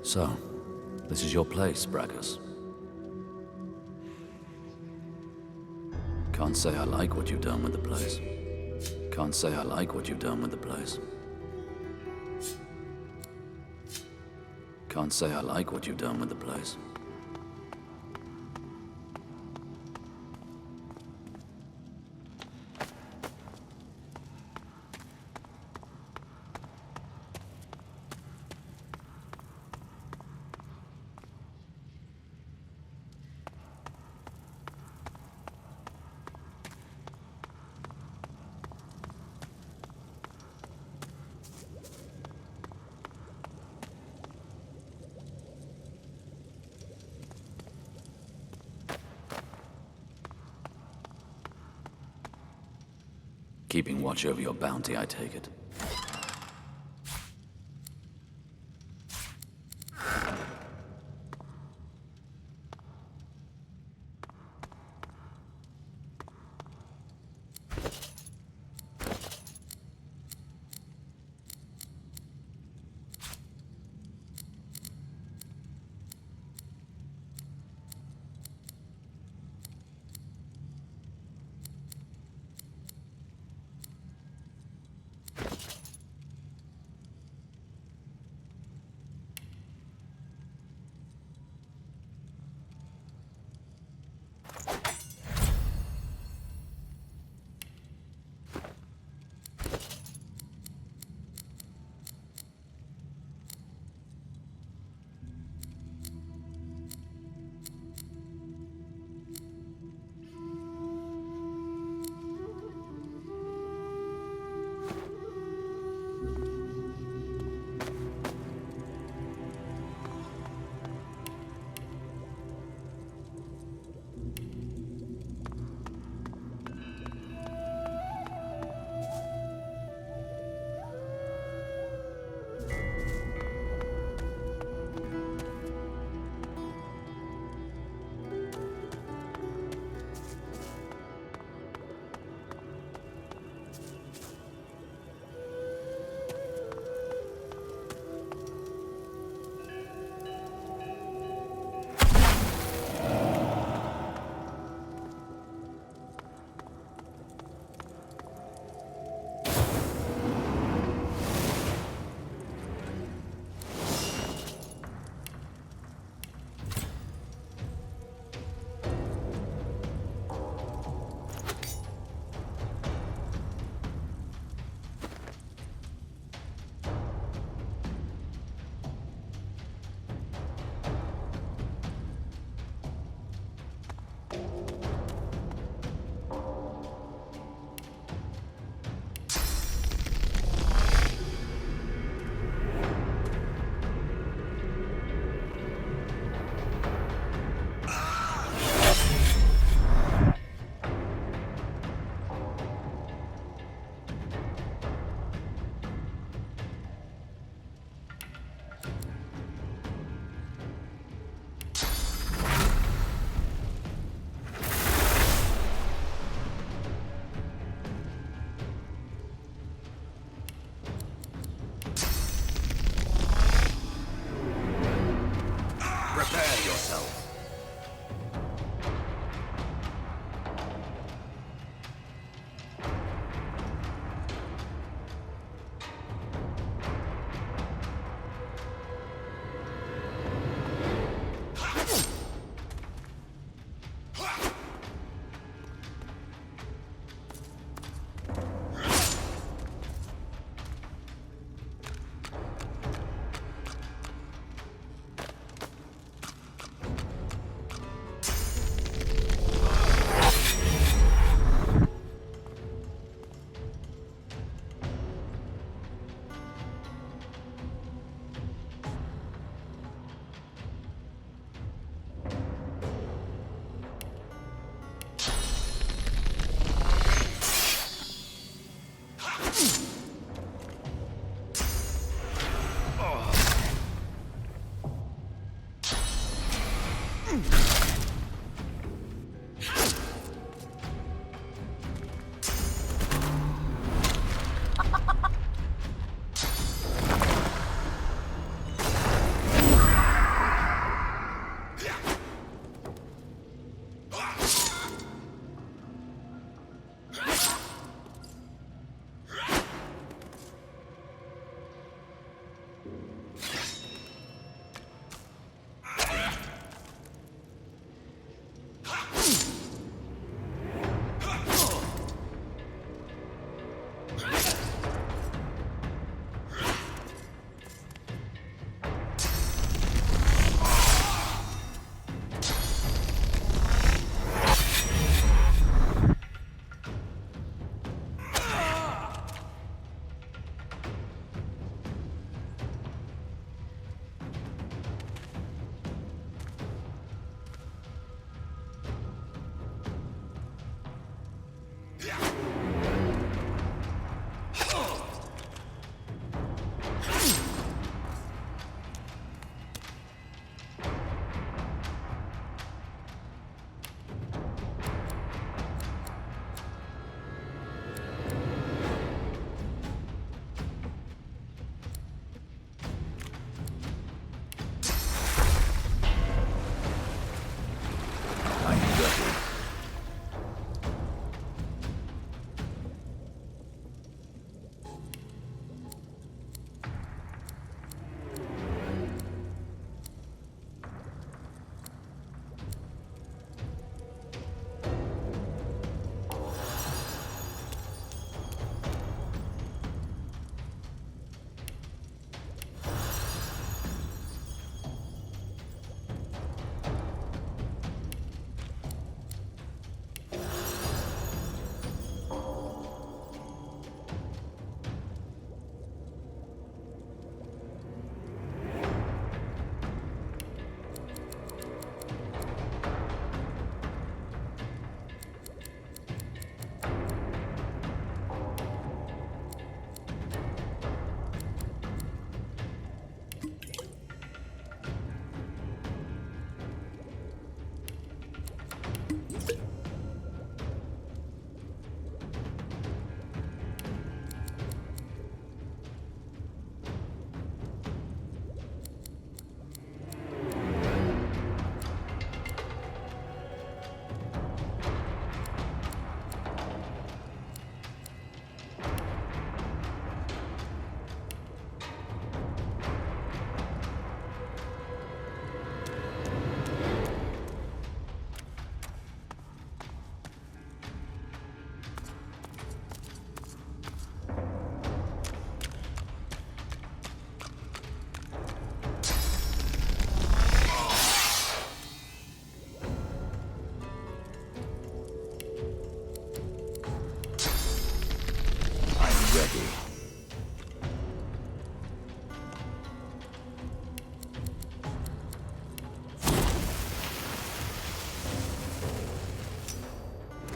So, this is your place, Bragus. Can't say I like what you've done with the place. Can't say I like what you've done with the place. Can't say I like what you've done with the place. Keeping watch over your bounty, I take it.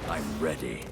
I'm ready.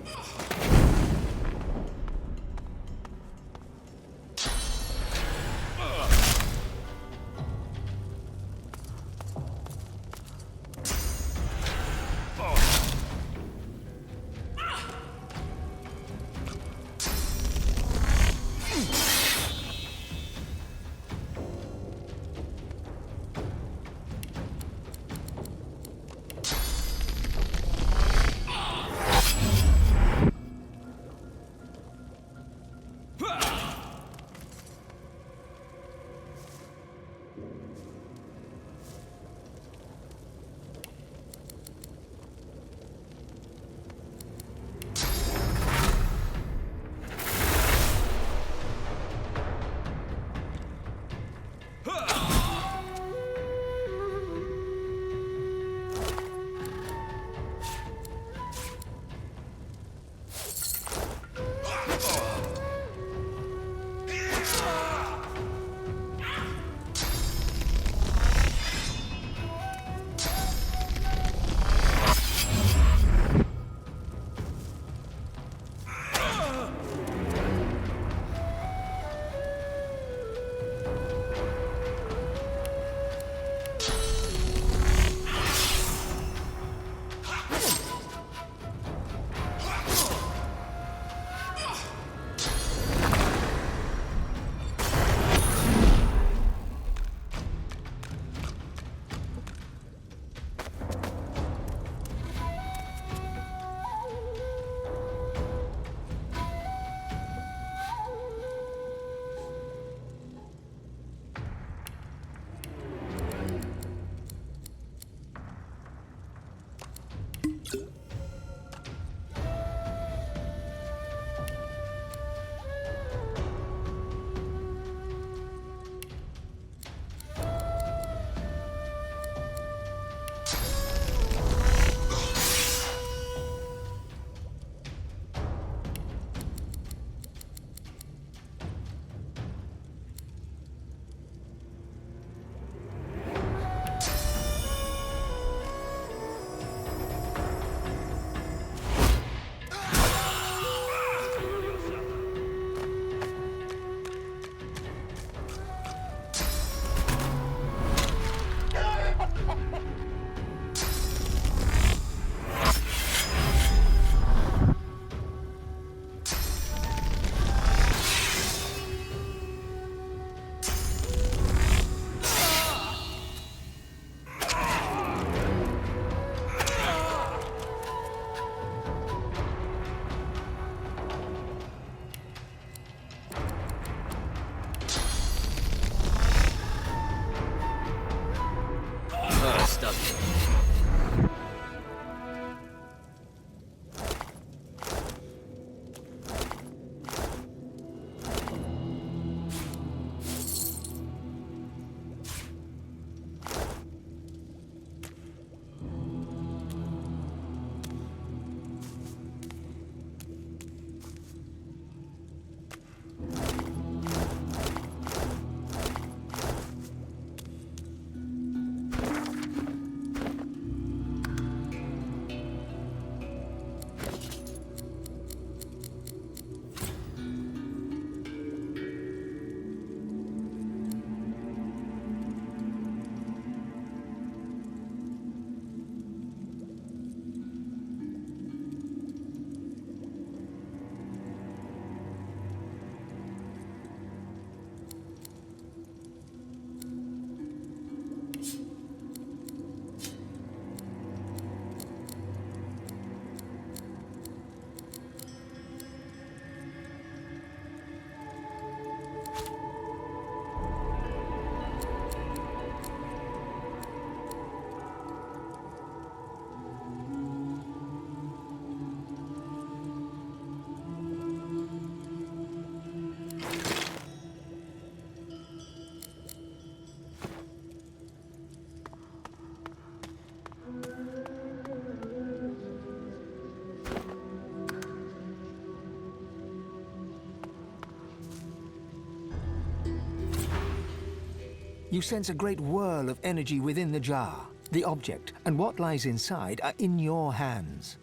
You sense a great whirl of energy within the jar. The object and what lies inside are in your hands.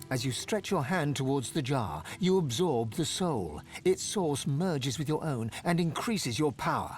As you stretch your hand towards the jar, you absorb the soul. Its source merges with your own and increases your power.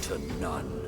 To none.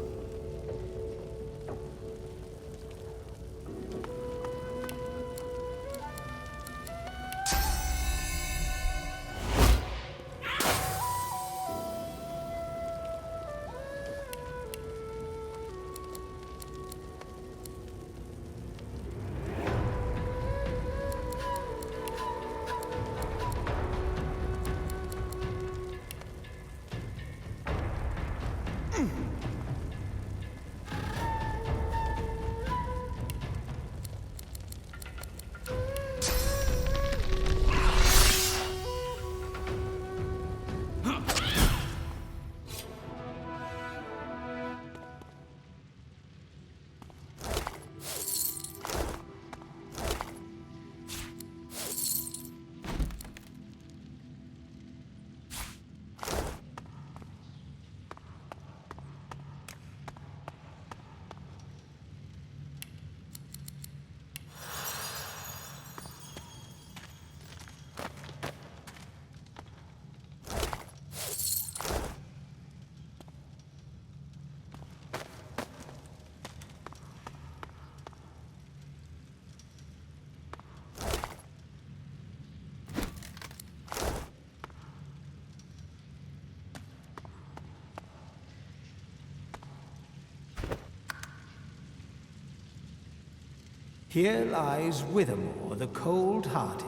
Here lies Withermore the Cold-Hearted.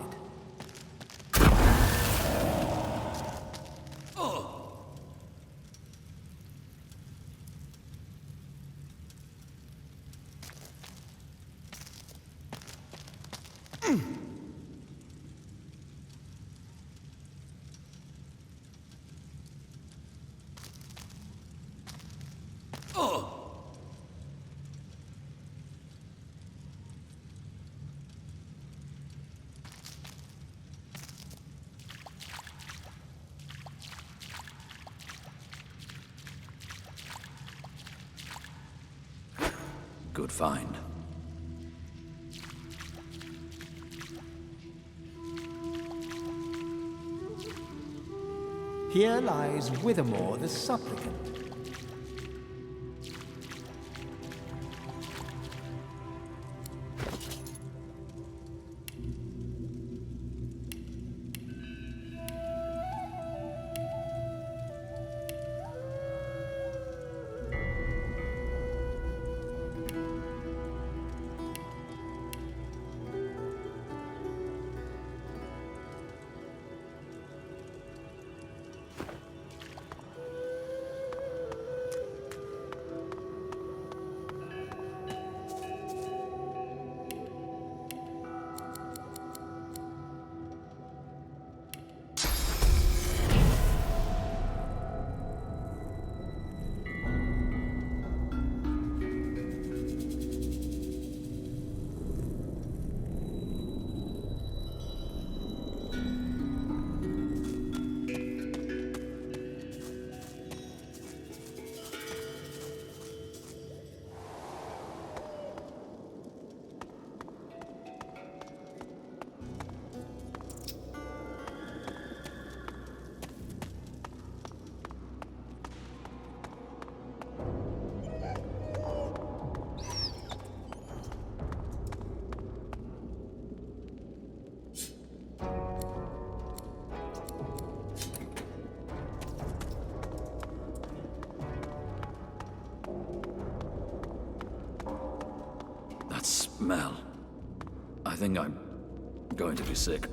Good find. Here lies Withermore the Supplicant. Smell. I think I'm going to be sick.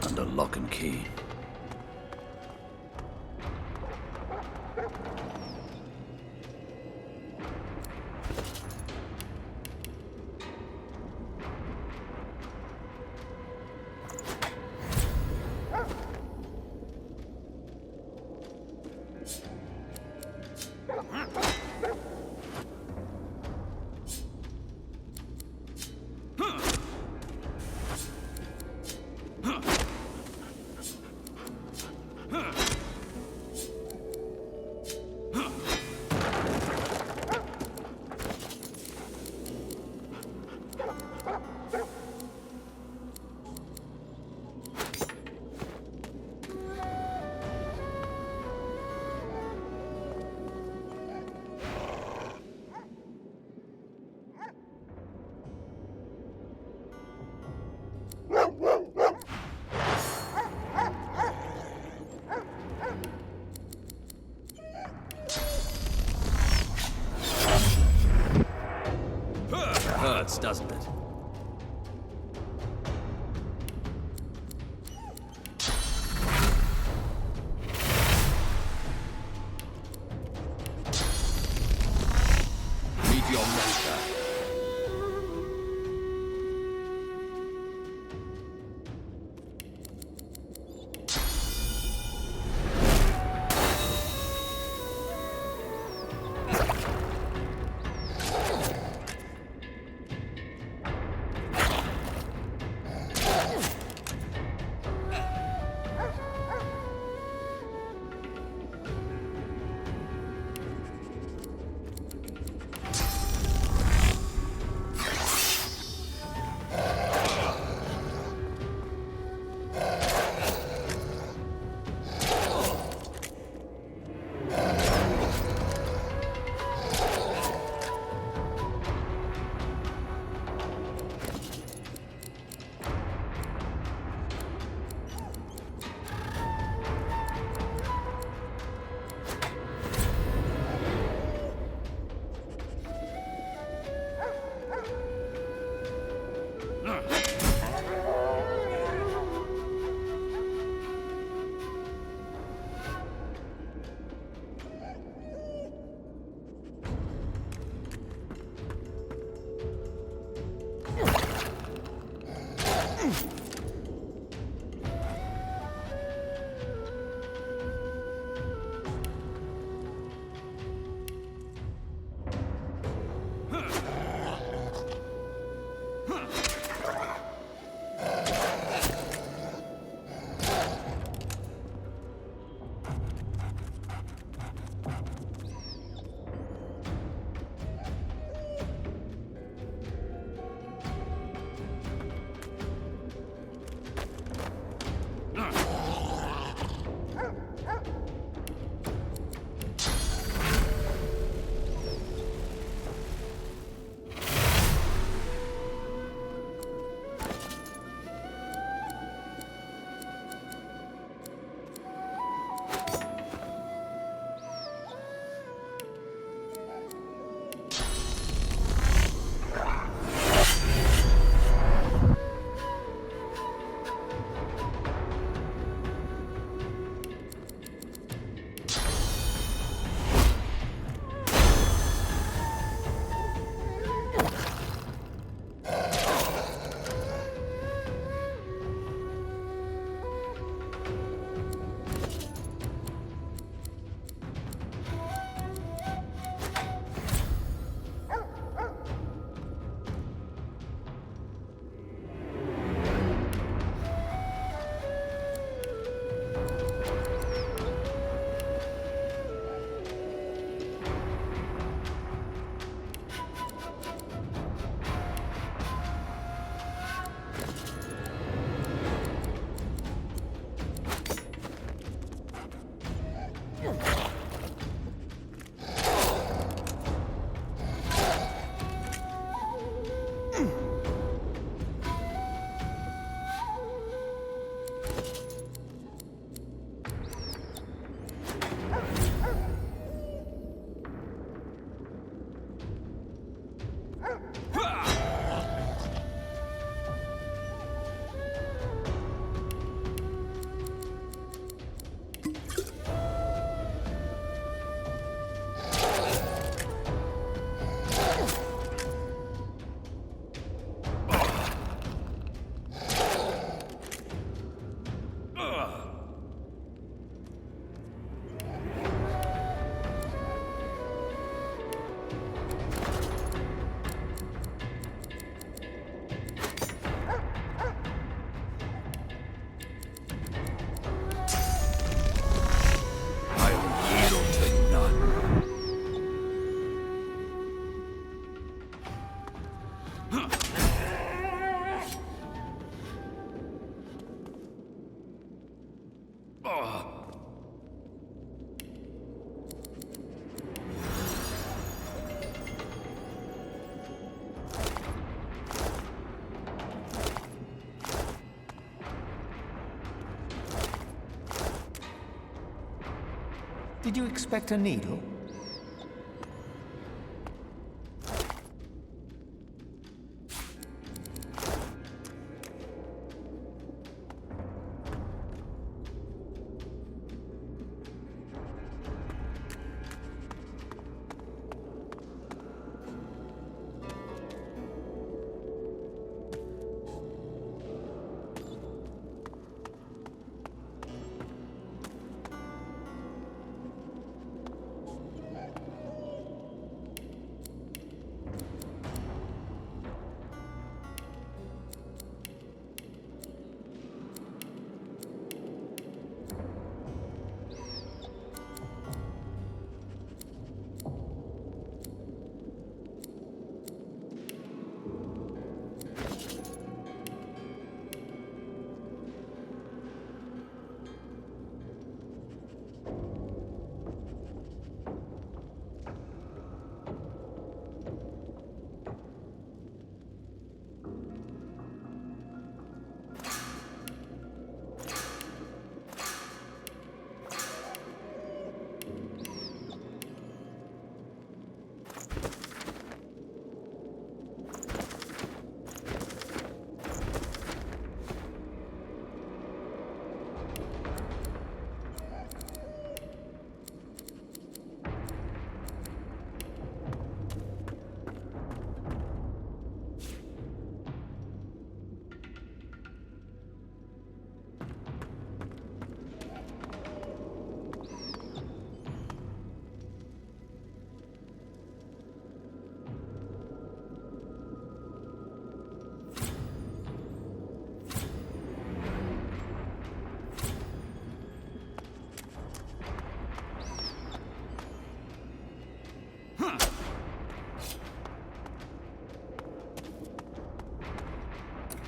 Under lock and key. Hurts, doesn't it? Meet your master. Did you expect a needle?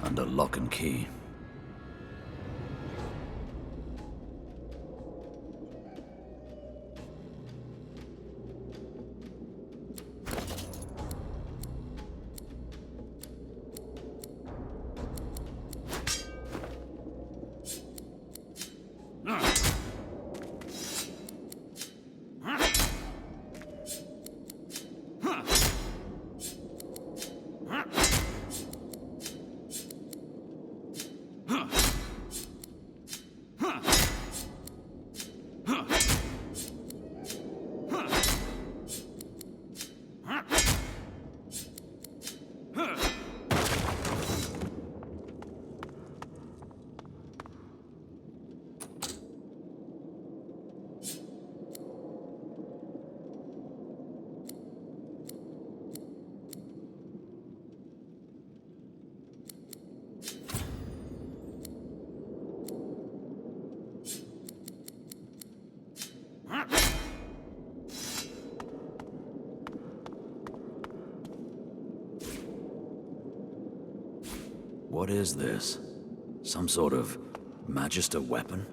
Under lock and key. What is this? Some sort of Magister weapon?